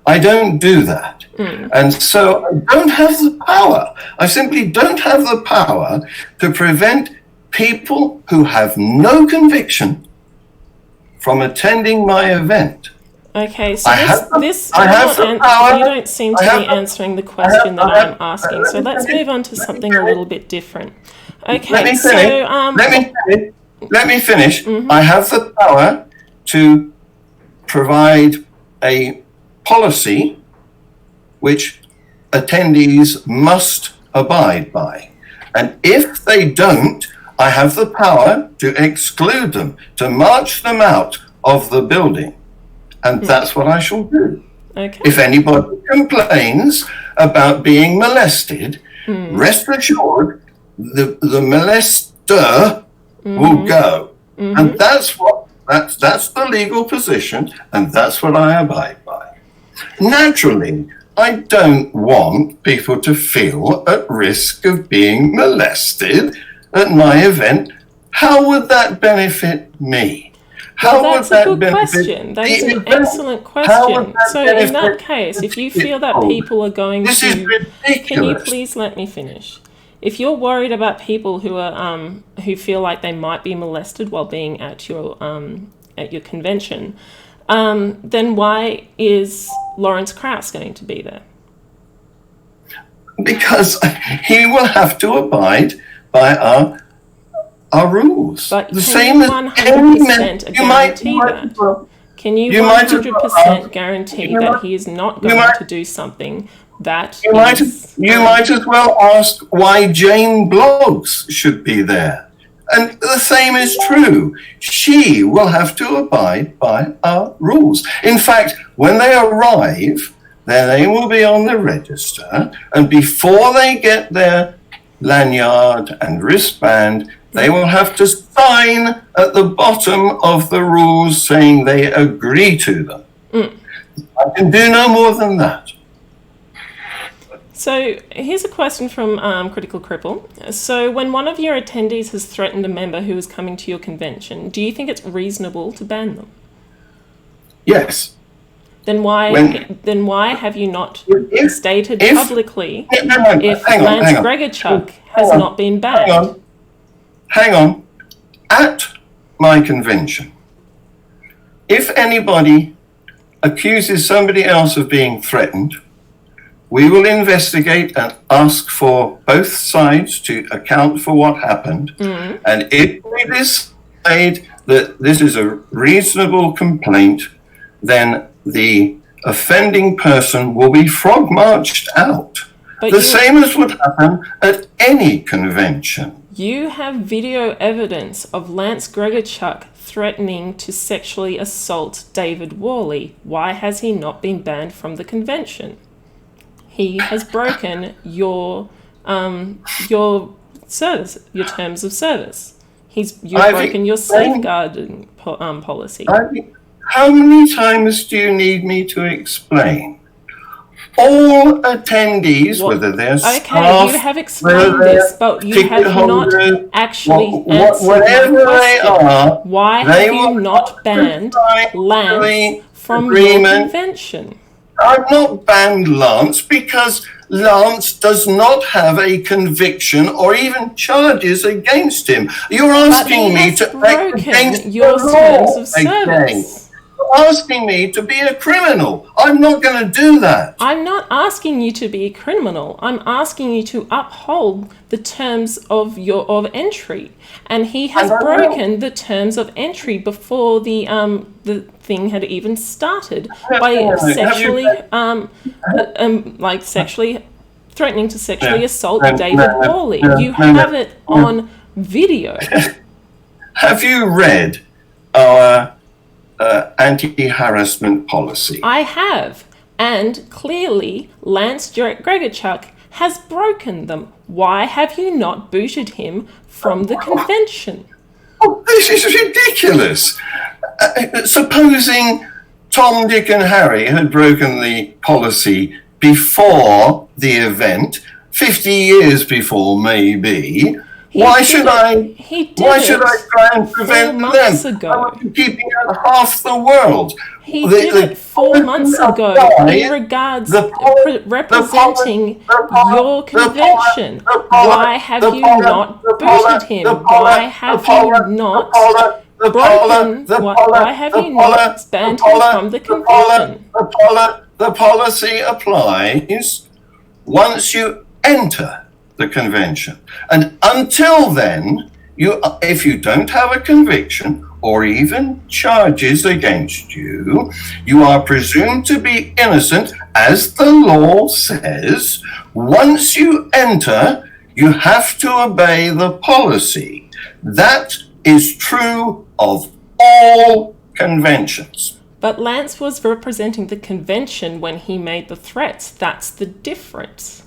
I don't do that. And so I don't have the power. I simply don't have the power to prevent people who have no conviction from attending my event. Okay, so you don't seem to be answering the question that I'm asking. So let's move on to something a little bit different. Okay, let me finish. I have the power to provide a policy which attendees must abide by. And if they don't, I have the power to exclude them, to march them out of the building. And that's what I shall do. Okay. If anybody complains about being molested, rest assured, the molester will go. And that's the legal position, and that's what I abide by. Naturally, I don't want people to feel at risk of being molested at my event. How would that benefit me? That's a good question. That is an excellent question. So in that case, if you feel that people are going to... This is ridiculous. Can you please let me finish? If you're worried about people who are who feel like they might be molested while being at your convention, then why is Lawrence Krauss going to be there? Because he will have to abide by our rules. But can you 100% guarantee that? Can you 100% guarantee that he is not going to do something that you might as well ask why Jane Bloggs should be there. And the same is true. She will have to abide by our rules. In fact, when they arrive, their name will be on the register, and before they get their lanyard and wristband, they will have to sign at the bottom of the rules saying they agree to them. I can do no more than that. So here's a question from Critical Cripple. So when one of your attendees has threatened a member who is coming to your convention, do you think it's reasonable to ban them? Yes. Then why have you not stated publicly if Lance Gregorchuk has not been banned? Hang on. At my convention, if anybody accuses somebody else of being threatened, we will investigate and ask for both sides to account for what happened. And if we decide that this is a reasonable complaint, then the offending person will be frog-marched out. Same as would happen at any convention. You have video evidence of Lance Gregorchuk threatening to sexually assault David Worley. Why has he not been banned from the convention? He has broken your service, your terms of service. You've broken your safeguarding policy. How many times do you need me to explain? All attendees, whether they're staff, you have explained this, but you have not actually answered whatever my they question. are. Why have you not banned Lance from your convention? I've not banned Lance because Lance does not have a conviction or even charges against him. You're asking me to act against your the terms law of service. You're asking me to be a criminal. I'm not going to do that. I'm not asking you to be a criminal. I'm asking you to uphold the terms of entry, and he has broken the terms of entry before the thing had even started by sexually sexually threatening to sexually assault David Worley. You have it on video. Have you read our anti-harassment policy? I have, and clearly Lance Gregorchuk has broken them. Why have you not booted him from the convention? Oh, this is ridiculous. Supposing Tom, Dick and Harry had broken the policy before the event, 50 years before maybe, why should I try and prevent them? Ago. I'm keeping out half the world. He did it 4 months ago in regards representing your convention. Why have you not booted him? Why have you not broken? Why have you not banned him from the convention? The policy applies once you enter the convention. And until then, if you don't have a conviction or even charges against you, you are presumed to be innocent, as the law says. Once you enter, you have to obey the policy. That is true of all conventions. But Lance was representing the convention when he made the threats. That's the difference.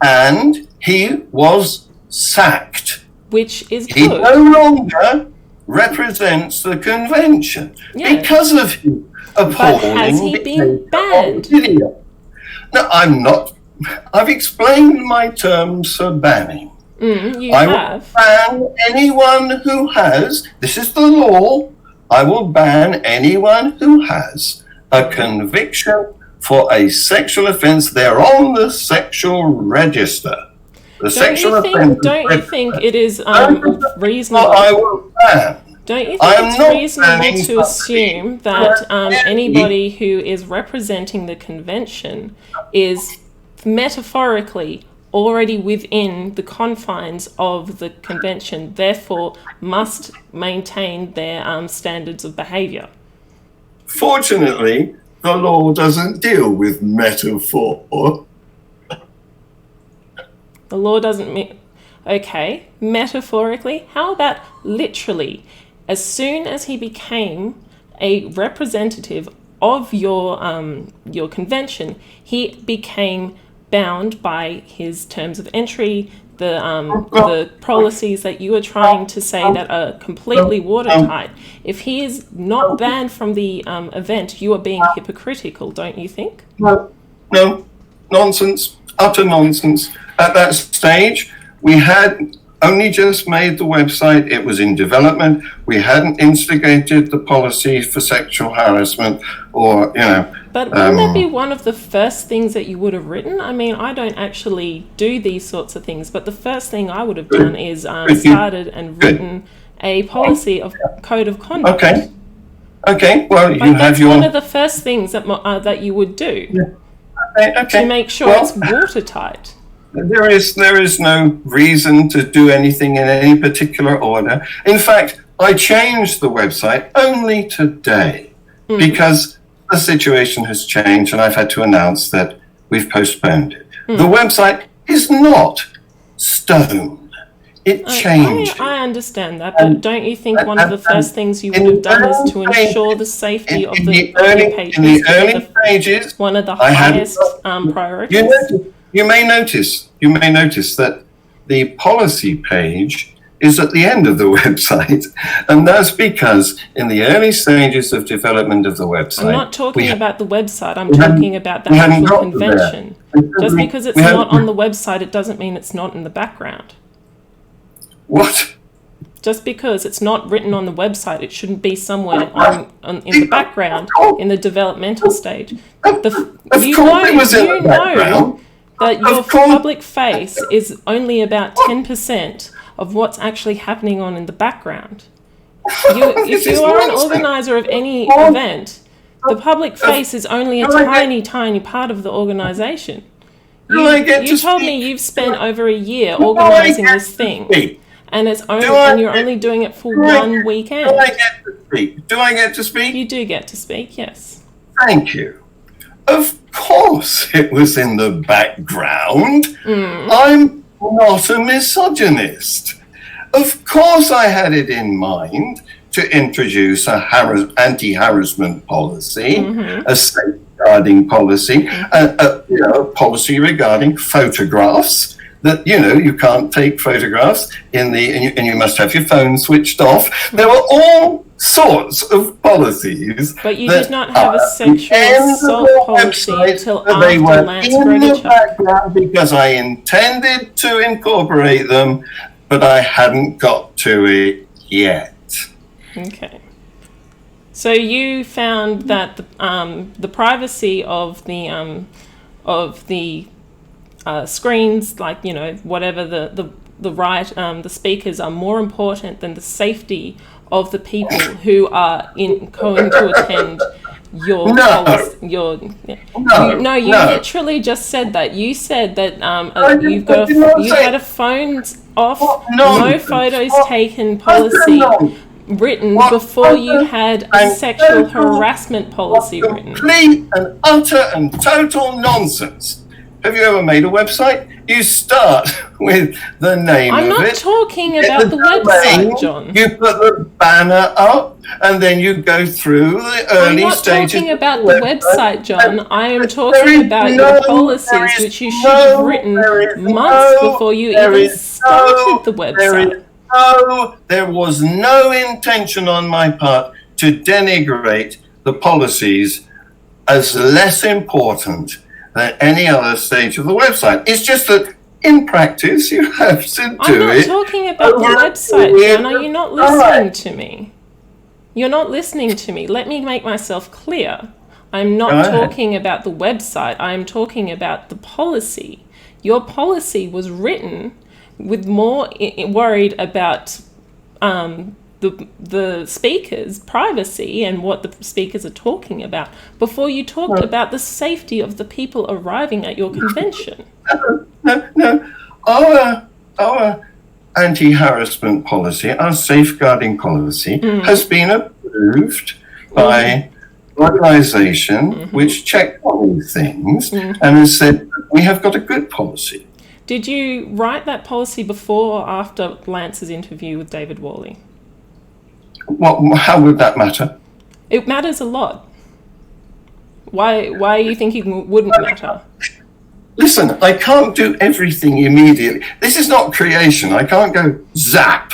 And he was sacked. Which is good. He no longer represents the convention because of his appalling. But has he been banned? No, I'm not. I've explained my terms for banning. I will ban anyone who has, this is the law, I will ban anyone who has a conviction for a sexual offence. They're on the sexual register. Don't you think it is reasonable? I will ban. Don't you think it's reasonable to assume that anybody who is representing the convention is metaphorically already within the confines of the convention, therefore must maintain their standards of behaviour? Fortunately, the law doesn't deal with metaphor. The law doesn't mean... Okay, metaphorically, how about literally? As soon as he became a representative of your convention, he became bound by his terms of entry, the policies that you are trying to say that are completely watertight. If he is not banned from the event, you are being hypocritical, don't you think? No, nonsense. utter nonsense. At that stage, we had only just made the website. It was in development. We hadn't instigated the policy for sexual harassment or, But wouldn't that be one of the first things that you would have written? I mean, I don't actually do these sorts of things, but the first thing I would have done is started and written a policy of code of conduct. Okay. Well, But that's one of the first things that you would do to make sure it's watertight. There is no reason to do anything in any particular order. In fact, I changed the website only today because the situation has changed and I've had to announce that we've postponed it. The website is not stone. It changed. I understand that, but don't you think one of the first things you would have done is to ensure the safety of your pages? In the early stages, one of the highest priorities. You may notice that the policy page is at the end of the website, and that's because in the early stages of development of the website, I'm not talking about the website. I'm talking about the actual convention. Just because it's not on the website, it doesn't mean it's not in the background. What? Just because it's not written on the website, it shouldn't be somewhere in the background in the developmental stage. Of course it was in the background. That your public face is only about 10% of what's actually happening in the background. If you are an organizer of any event, the public face is only a tiny, tiny part of the organization. You told me you've spent over a year organizing this thing, and you're only doing it for one weekend. Do I get to speak? Do I get to speak? You do get to speak, yes. Thank you. Of course it was in the background. I'm not a misogynist. Of course I had it in mind to introduce a anti-harassment policy, a safeguarding policy, a policy regarding photographs, that you can't take photographs and you must have your phone switched off. There were all sorts of policies. But you did not have a sexual assault policy until after Lance Bregacher. Because I intended to incorporate them, but I hadn't got to it yet. Okay. So you found that the privacy of the screens, like whatever the speakers, are more important than the safety of the people who are going to attend your you literally just said that. You said that you had a phones off, no photos taken policy written before you had a sexual harassment policy written. Complete and utter and total nonsense. Have you ever made a website? You start with the name of it. I'm not talking about the website, John. You put the banner up, and then you go through the early stages. I'm not talking about the website, John. I am talking about your policies, which you should have written months before you even started the website. There was no intention on my part to denigrate the policies as less important than any other stage of the website. It's just that in practice you have to do it. I'm not talking about the website, John. Are you not listening to me? You're not listening to me. Let me make myself clear. I'm not talking about the website. I'm talking about the policy. Your policy was written with more worried about the speakers' privacy and what the speakers are talking about before you talked about the safety of the people arriving at your convention. No. Our anti-harassment policy, our safeguarding policy, has been approved by an organisation which checked all these things and has said we have got a good policy. Did you write that policy before or after Lance's interview with David Worley? How would that matter? It matters a lot. Why are you thinking it wouldn't matter? Listen, I can't do everything immediately. This is not creation. I can't go zap.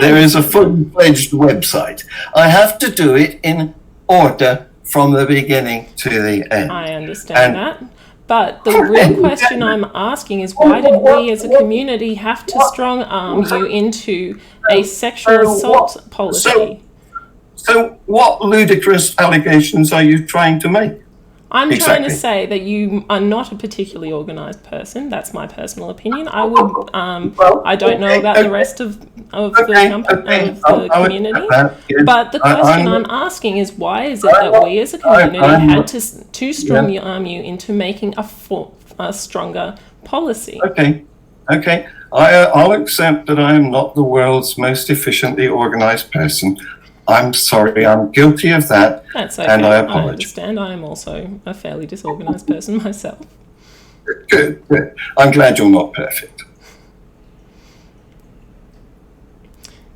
There is a full-fledged website. I have to do it in order from the beginning to the end. I understand that. But the real question I'm asking is, why did we as a community have to strong arm you into a sexual assault policy? So what ludicrous allegations are you trying to make? I'm trying to say that you are not a particularly organised person. That's my personal opinion. I would. I don't know about the rest of the community. But the question I'm asking is, why is it that we as a community had to strong arm you into making a stronger policy? Okay. I'll accept that I am not the world's most efficiently organised person. I'm sorry, I'm guilty of that. That's okay. And I I apologize. understand. I am also a fairly disorganised person myself. Good. I'm glad you're not perfect.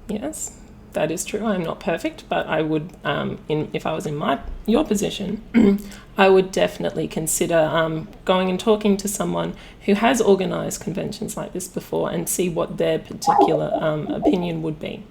Yes, that is true. I'm not perfect, but I would, if I was in your position, I would definitely consider going and talking to someone who has organised conventions like this before and see what their particular opinion would be.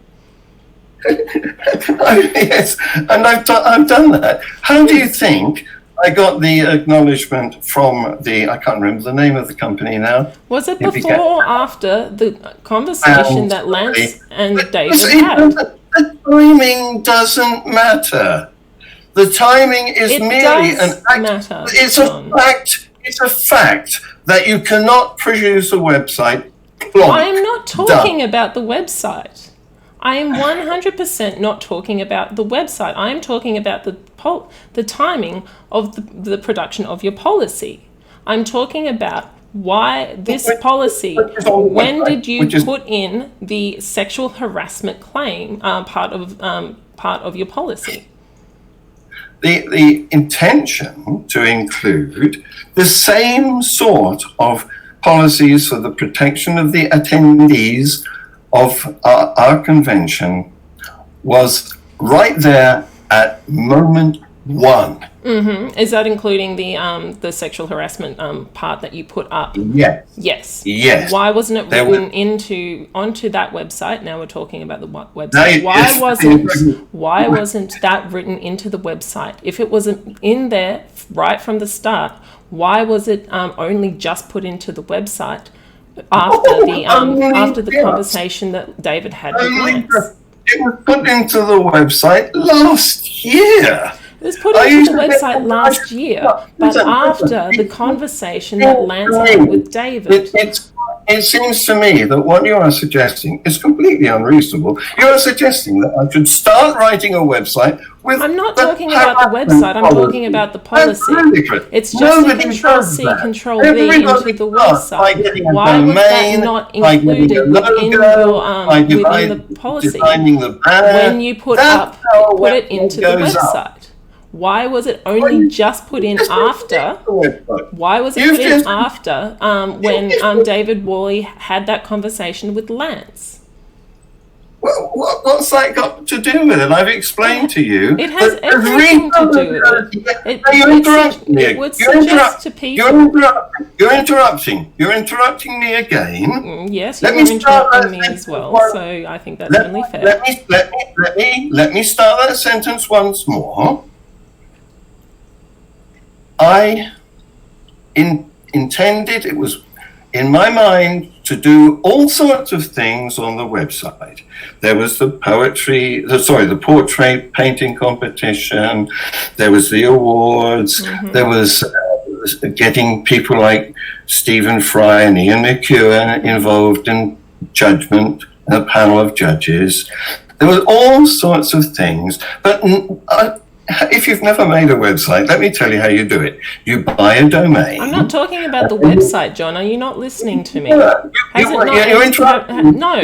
Yes, and I've done that. How do you think I got the acknowledgement from I can't remember the name of the company now. Was it before or after the conversation that Lance and David had? The timing doesn't matter. The timing is merely an act. Matter, it's a fact. It's a fact that you cannot produce a website. I'm not talking about the website. I am 100% not talking about the website. I am talking about the timing of the production of your policy. I'm talking about why this policy. When did you put in the sexual harassment claim part of your policy? The intention to include the same sort of policies for the protection of the attendees of our convention was right there at moment one. Mm-hmm. Is that including the sexual harassment part that you put up? Yes. Why wasn't it written onto that website? Now we're talking about the website. Why wasn't that written into the website? If it wasn't in there right from the start, why was it only just put into the website after the conversation that David had with Lance? It was put into the website last year. It was put into the website last year, but after the conversation that Lance had with David. It seems to me that what you are suggesting is completely unreasonable. You are suggesting that I should start writing a website with... I'm not talking about the website, I'm talking about the policy. It's just a Control-C, Control-V into the website. Why was that not included within the policy when you put it into the website? Why was it only just put in after? Why was it put in after when David Worley had that conversation with Lance? Well, what's that got to do with it? I've explained to you. It has everything to do with it. You're interrupting me. It would suggest to people. You're interrupting. You're interrupting me again. Yes, you're interrupting me as well. So I think that's only fair. Let me start that sentence once more. I intended, it was in my mind, to do all sorts of things on the website. There was the portrait painting competition, there was the awards, there was getting people like Stephen Fry and Ian McEwen involved in judgment, a panel of judges. There were all sorts of things, but if you've never made a website, let me tell you how you do it. You buy a domain. I'm not talking about the website, John. Are you not listening to me? You're interrupting. No.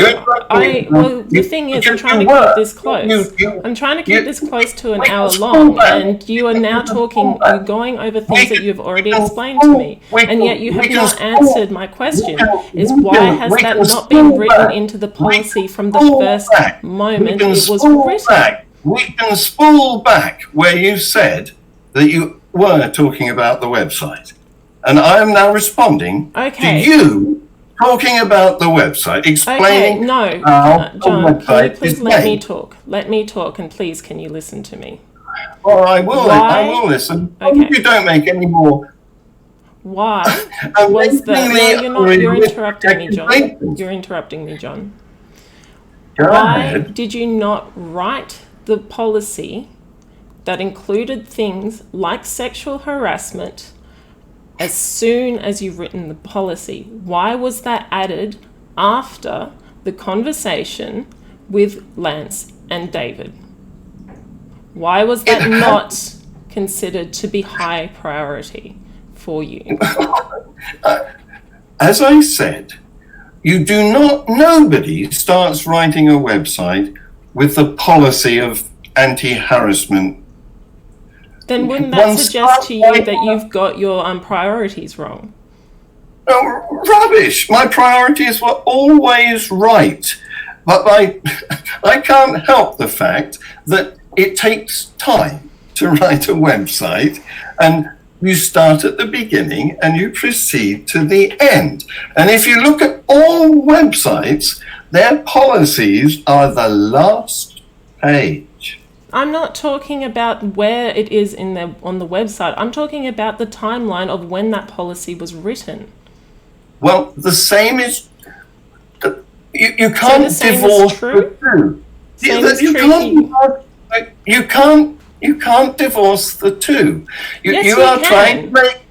Well, the thing is, I'm trying to keep this close. I'm trying to keep this close to an hour long, and you are now going over things that you've already explained to me, and yet you have not answered my question, is why has that not been written into the policy from the first moment it was written? We can spool back where you said that you were talking about the website. And I am now responding to you talking about the website, explaining John, can you please let me talk? Let me talk, and please, can you listen to me? Well, I will listen. Okay. You don't make any more Why was that? No, you're interrupting me, John. You're interrupting me, John. Why did you not write the policy that included things like sexual harassment as soon as you've written the policy? Why was that added after the conversation with Lance and David? Why was that not considered to be high priority for you? As I said, nobody starts writing a website with the policy of anti-harassment. Then wouldn't that suggest to you that you've got your priorities wrong? Oh, rubbish. My priorities were always right. But I can't help the fact that it takes time to write a website, and you start at the beginning and you proceed to the end. And if you look at all websites, their policies are the last page. I'm not talking about where it is on the website. I'm talking about the timeline of when that policy was written. Well, the same is... You can't divorce the two. You can't divorce the two. You are trying to make...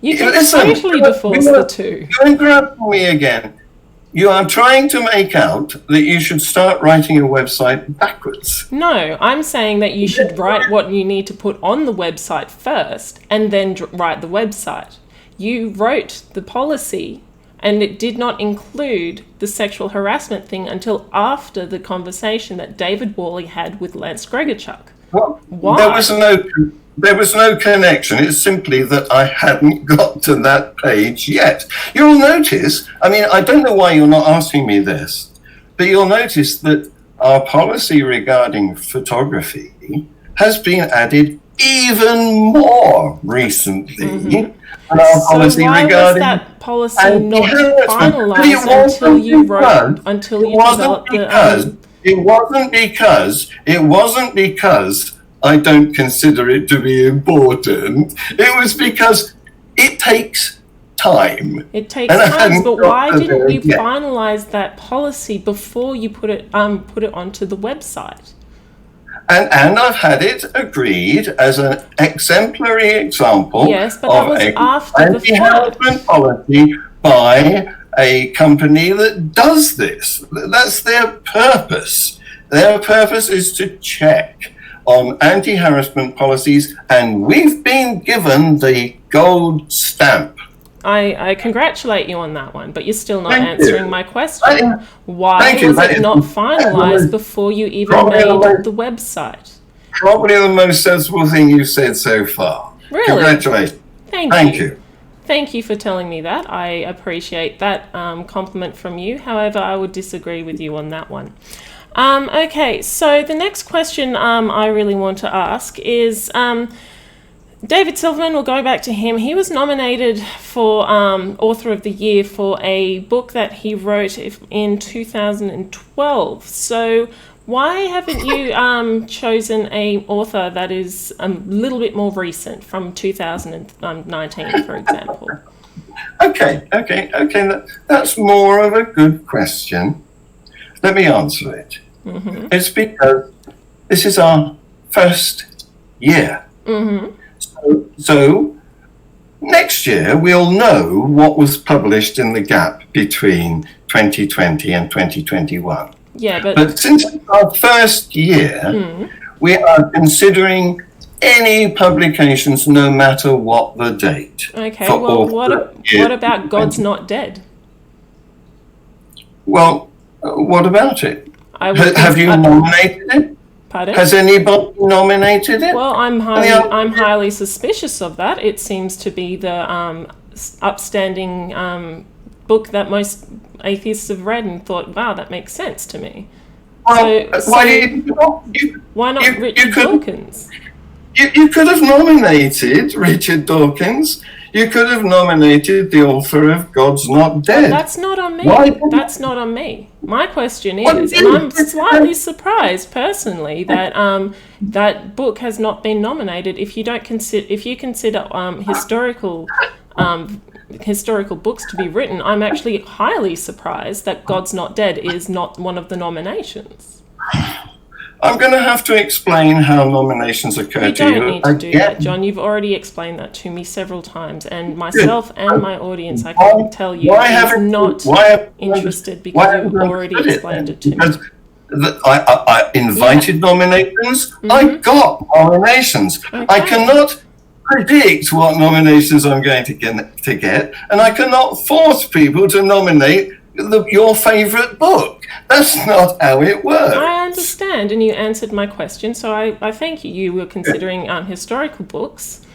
You can totally divorce the two. You're interrupting me again. You are trying to make out that you should start writing a website backwards. No, I'm saying that you should write what you need to put on the website first and then write the website. You wrote the policy and it did not include the sexual harassment thing until after the conversation that David Worley had with Lance Gregorchuk. Well, why? There was no connection. It's simply that I hadn't got to that page yet. You'll notice, I don't know why you're not asking me this, but you'll notice that our policy regarding photography has been added even more recently. Mm-hmm. And our policy why regarding was that policy not finalised until you developed the... It wasn't because I don't consider it to be important. It was because it takes time. It takes time, but why didn't you finalise that policy before you put it onto the website? And I've had it agreed as an exemplary example of an anti-harassment policy by a company that does this. That's their purpose. Their purpose is to check on anti-harassment policies, and we've been given the gold stamp. I congratulate you on that one, but you're still not answering my question. Why was it not finalised before you even made the website? Probably the most sensible thing you've said so far. Really? Congratulations. Thank you. Thank you for telling me that. I appreciate that compliment from you. However, I would disagree with you on that one. Okay, so the next question I really want to ask is... David Silverman, we'll go back to him. He was nominated for Author of the Year for a book that he wrote in 2012. So why haven't you chosen an author that is a little bit more recent, from 2019, for example? Okay. That's more of a good question. Let me answer it. Mm-hmm. It's because this is our first year. Mm-hmm. So next year we'll know what was published in the gap between 2020 and 2021. Yeah, but since it's our first year, we are considering any publications, no matter what the date. Okay, well, what about God's Not Dead? Well, what about it? Have you nominated it? Pardon? Has anybody nominated it? Well, I'm highly suspicious of that. It seems to be the upstanding book that most atheists have read and thought, wow, that makes sense to me. Well, why not Richard Dawkins? You could have nominated Richard Dawkins. You could have nominated the author of God's Not Dead. But that's not on me. That's not on me. My question is, and I'm slightly surprised personally that that book has not been nominated. If you consider historical historical books to be written, I'm actually highly surprised that God's Not Dead is not one of the nominations. I'm going to have to explain how nominations occur to you. You don't need to do that, John. You've already explained that to me several times, and myself and my audience, I can tell you, is not interested because you've already explained it to me. I invited nominations. I got nominations. Okay. I cannot predict what nominations I'm going to get, and I cannot force people to nominate your favourite book. That's not how it works. I understand, and you answered my question, so I thank you. You were considering historical books.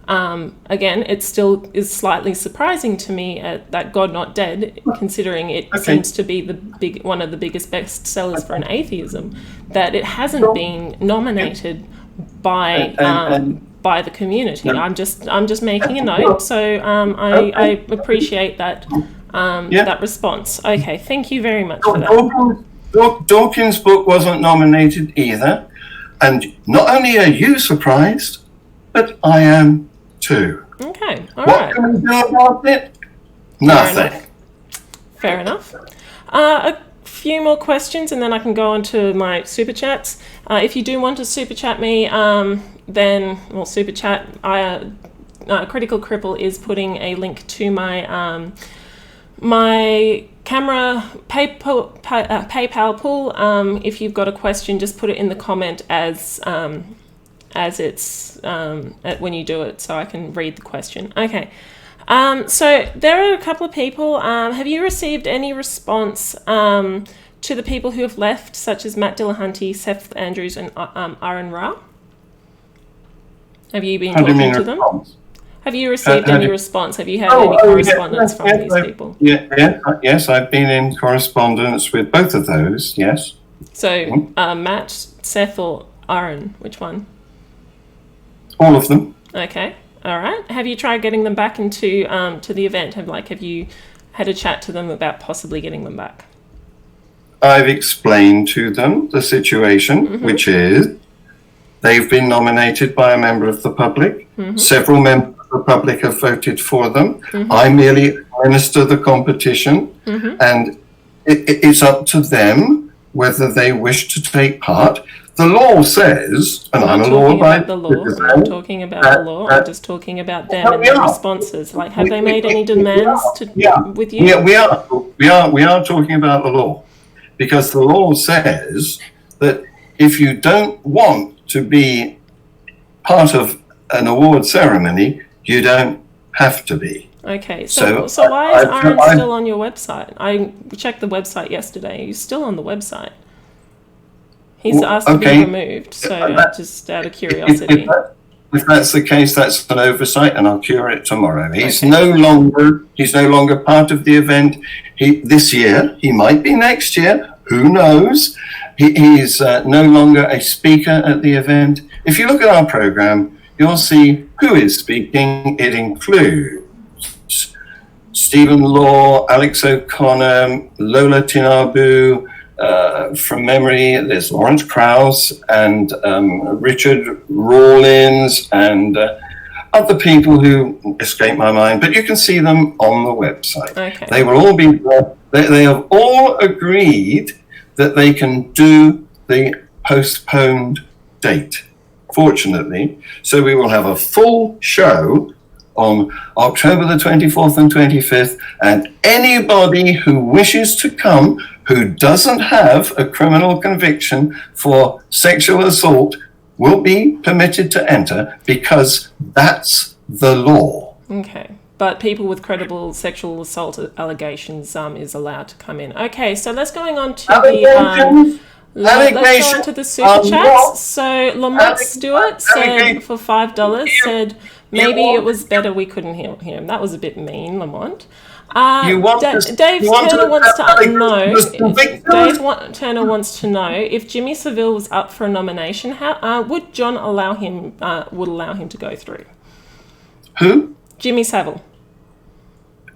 Again, it still is slightly surprising to me that God Not Dead, considering it seems to be one of the biggest bestsellers for an atheism, that it hasn't been nominated by the community. I'm just making a note, so I appreciate that. That response. Okay, thank you very much for that. Dawkins' book wasn't nominated either, and not only are you surprised, but I am too. Okay, all right. What can we do about it? Nothing. Fair enough. A few more questions, and then I can go on to my super chats. If you do want to super chat me, super chat. Critical Cripple is putting a link to my my camera PayPal pool. If you've got a question, just put it in the comment as it's when you do it, so I can read the question. Okay. So there are a couple of people. Have you received any response to the people who have left, such as Matt Dillahunty, Seth Andrews, and Aaron Ra? Have you been talking to them? Have you received any response? Have you had any correspondence from these people? Yes, I've been in correspondence with both of those, yes. So, Matt, Seth, or Aaron, which one? All of them. Okay, all right. Have you tried getting them back into to the event? Have you had a chat to them about possibly getting them back? I've explained to them the situation, which is they've been nominated by a member of the public. Several members the public have voted for them. I merely administer the competition, and it's up to them whether they wish to take part. The law says, and I'm a law-abiding citizen. I'm not talking about the law. I'm just talking about them and their responses. Like, have they made any demands with you? We are talking about the law, because the law says that if you don't want to be part of an award ceremony, you don't have to be. Okay, so why is Aaron still on your website? I checked the website yesterday. He's still on the website. He's asked to be removed, so just out of curiosity. If that's the case, that's an oversight, and I'll cure it tomorrow. He's no longer part of the event. This year, he might be next year. Who knows? He's no longer a speaker at the event. If you look at our program, you'll see who is speaking. It includes Stephen Law, Alex O'Connor, Lola Tinabu. From memory, there's Lawrence Krauss and Richard Rawlins and other people who escape my mind, but you can see them on the website. Okay. They will all be. They have all agreed that they can do the postponed date. Fortunately, so we will have a full show on October the 24th and 25th, and anybody who wishes to come who doesn't have a criminal conviction for sexual assault will be permitted to enter, because that's the law. Okay, but people with credible sexual assault allegations is allowed to come in. Okay, so let's go on to let's go on to the super chats. So Lamont Stewart said for $5 said maybe it was better we couldn't hear him. That was a bit mean, Lamont. Dave Turner wants to know if Jimmy Savile was up for a nomination. How would John allow him to go through? Who? Jimmy Savile.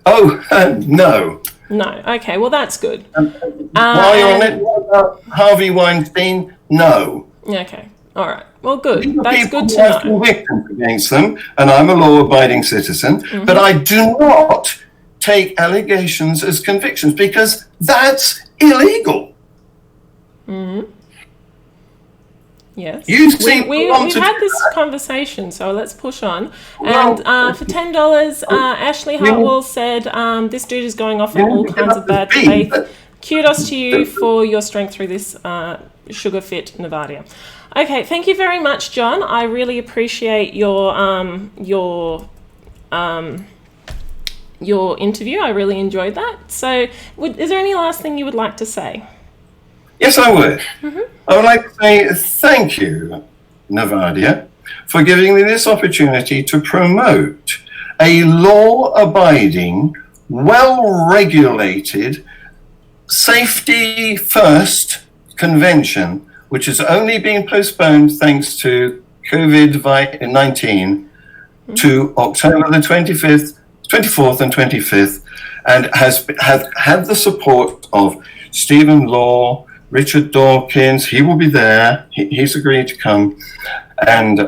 Oh, no. No. Okay. Well, that's good. While you're on it, what about Harvey Weinstein? No. Okay. All right. Well, good. These are That's people good who to have know. convictions against them, and I'm a law-abiding citizen, but I do not take allegations as convictions because that's illegal. Yes. You seem to We've want to had do this that. conversation, so let's push on. Well, And for $10, Ashley Hartwell said, this dude is going off on all kinds of bad faith. Kudos to you for your strength through this sugar fit Nevada. Okay, thank you very much, John. I really appreciate your interview. I really enjoyed that. So, is there any last thing you would like to say? Yes, I would. I would like to say thank you, Navadia, for giving me this opportunity to promote a law-abiding, well-regulated, safety-first convention, which has only been postponed thanks to COVID-19 to October the 25th, 24th and 25th, and has had the support of Stephen Law, Richard Dawkins, he will be there, he's agreed to come, and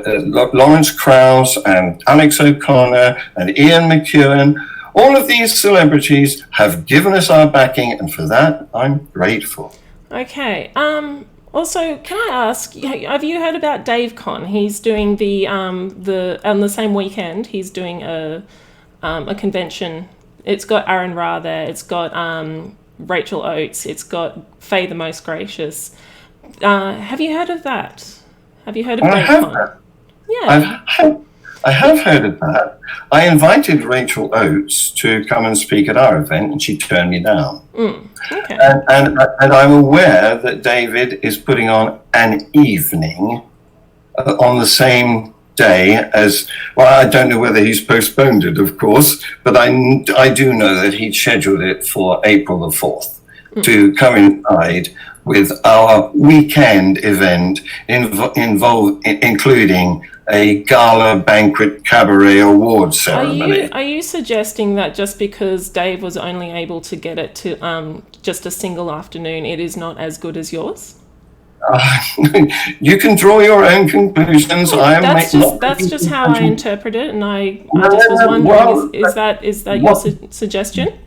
Lawrence Krauss and Alex O'Connor and Ian McEwen. All of these celebrities have given us our backing, and for that, I'm grateful. Okay. Also, can I ask, have you heard about Dave Con? He's doing on the same weekend, he's doing a convention. It's got Aaron Ra there. It's got Rachel Oates. It's got Faye the Most Gracious. Have you heard of that? Have you heard of Dave Con? Yeah. I have heard of that. I invited Rachel Oates to come and speak at our event, and she turned me down. Okay. And I'm aware that David is putting on an evening on the same day as, well, I don't know whether he's postponed it, of course, but I do know that he'd scheduled it for April the 4th to coincide with our weekend event including a gala banquet cabaret award ceremony. Are you suggesting that just because Dave was only able to get it to just a single afternoon, it is not as good as yours? You can draw your own conclusions. That's just how I interpret it, and I just was wondering, is that your suggestion?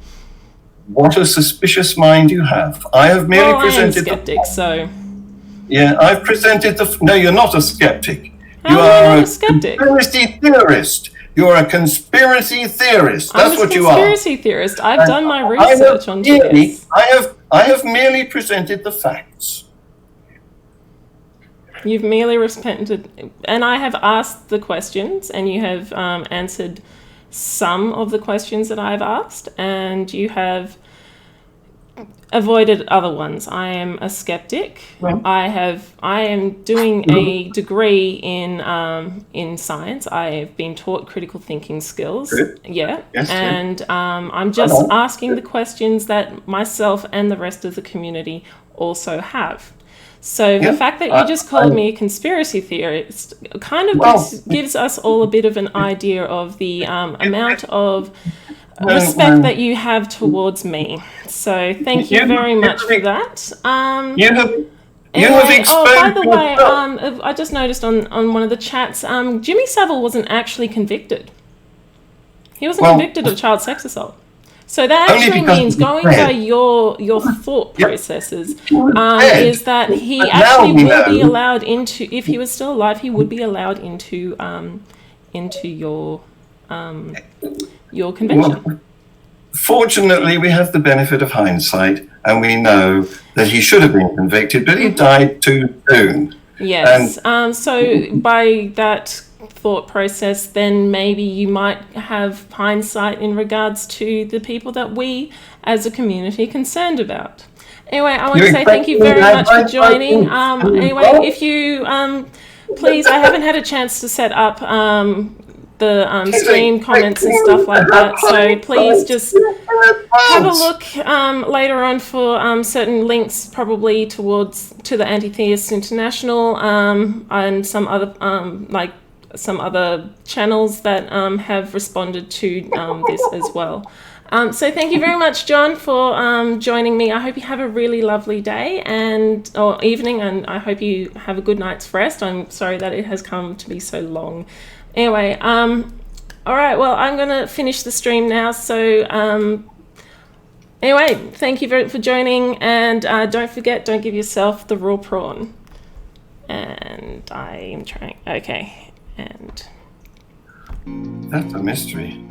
What a suspicious mind you have. I have merely presented. I am a skeptic, so. Yeah, I've presented the. No, you're not a skeptic. You are a skeptic. Conspiracy theorist. You're a conspiracy theorist. That's what you are. I'm a conspiracy theorist. I've done my research on this. I have merely presented the facts. You've merely responded, and I have asked the questions, and you have answered some of the questions that I've asked, and you have avoided other ones. I am a skeptic. Well, I am doing a degree in science. I have been taught critical thinking skills. Good. Yeah, Yes, and I'm just asking the questions that myself and the rest of the community also have. So the fact that you just called me a conspiracy theorist kind of gives us all a bit of an idea of the amount of respect that you have towards me. So thank you very much for that. You have exposed. By the way, I just noticed on one of the chats, Jimmy Savile wasn't actually convicted. He wasn't convicted of child sex assault. So that actually means, going by your thought processes, is that he actually will be allowed into, if he was still alive, he would be allowed into your convention. Well, fortunately, we have the benefit of hindsight, and we know that he should have been convicted, but he died too soon. Yes. So by that thought process, then maybe you might have hindsight in regards to the people that we as a community are concerned about. Anyway, I want to say thank you very much for joining. Anyway, if you please, I haven't had a chance to set up the stream comments and stuff like that, so please just have a look later on for certain links, probably to the Anti-Theist International and some other some other channels that have responded to this as well. So thank you very much, John, for joining me. I hope you have a really lovely day or evening, and I hope you have a good night's rest. I'm sorry that it has come to be so long. Anyway, all right, well, I'm going to finish the stream now. So anyway, thank you for joining, and don't forget, don't give yourself the raw prawn. And I am trying, okay, and... That's a mystery.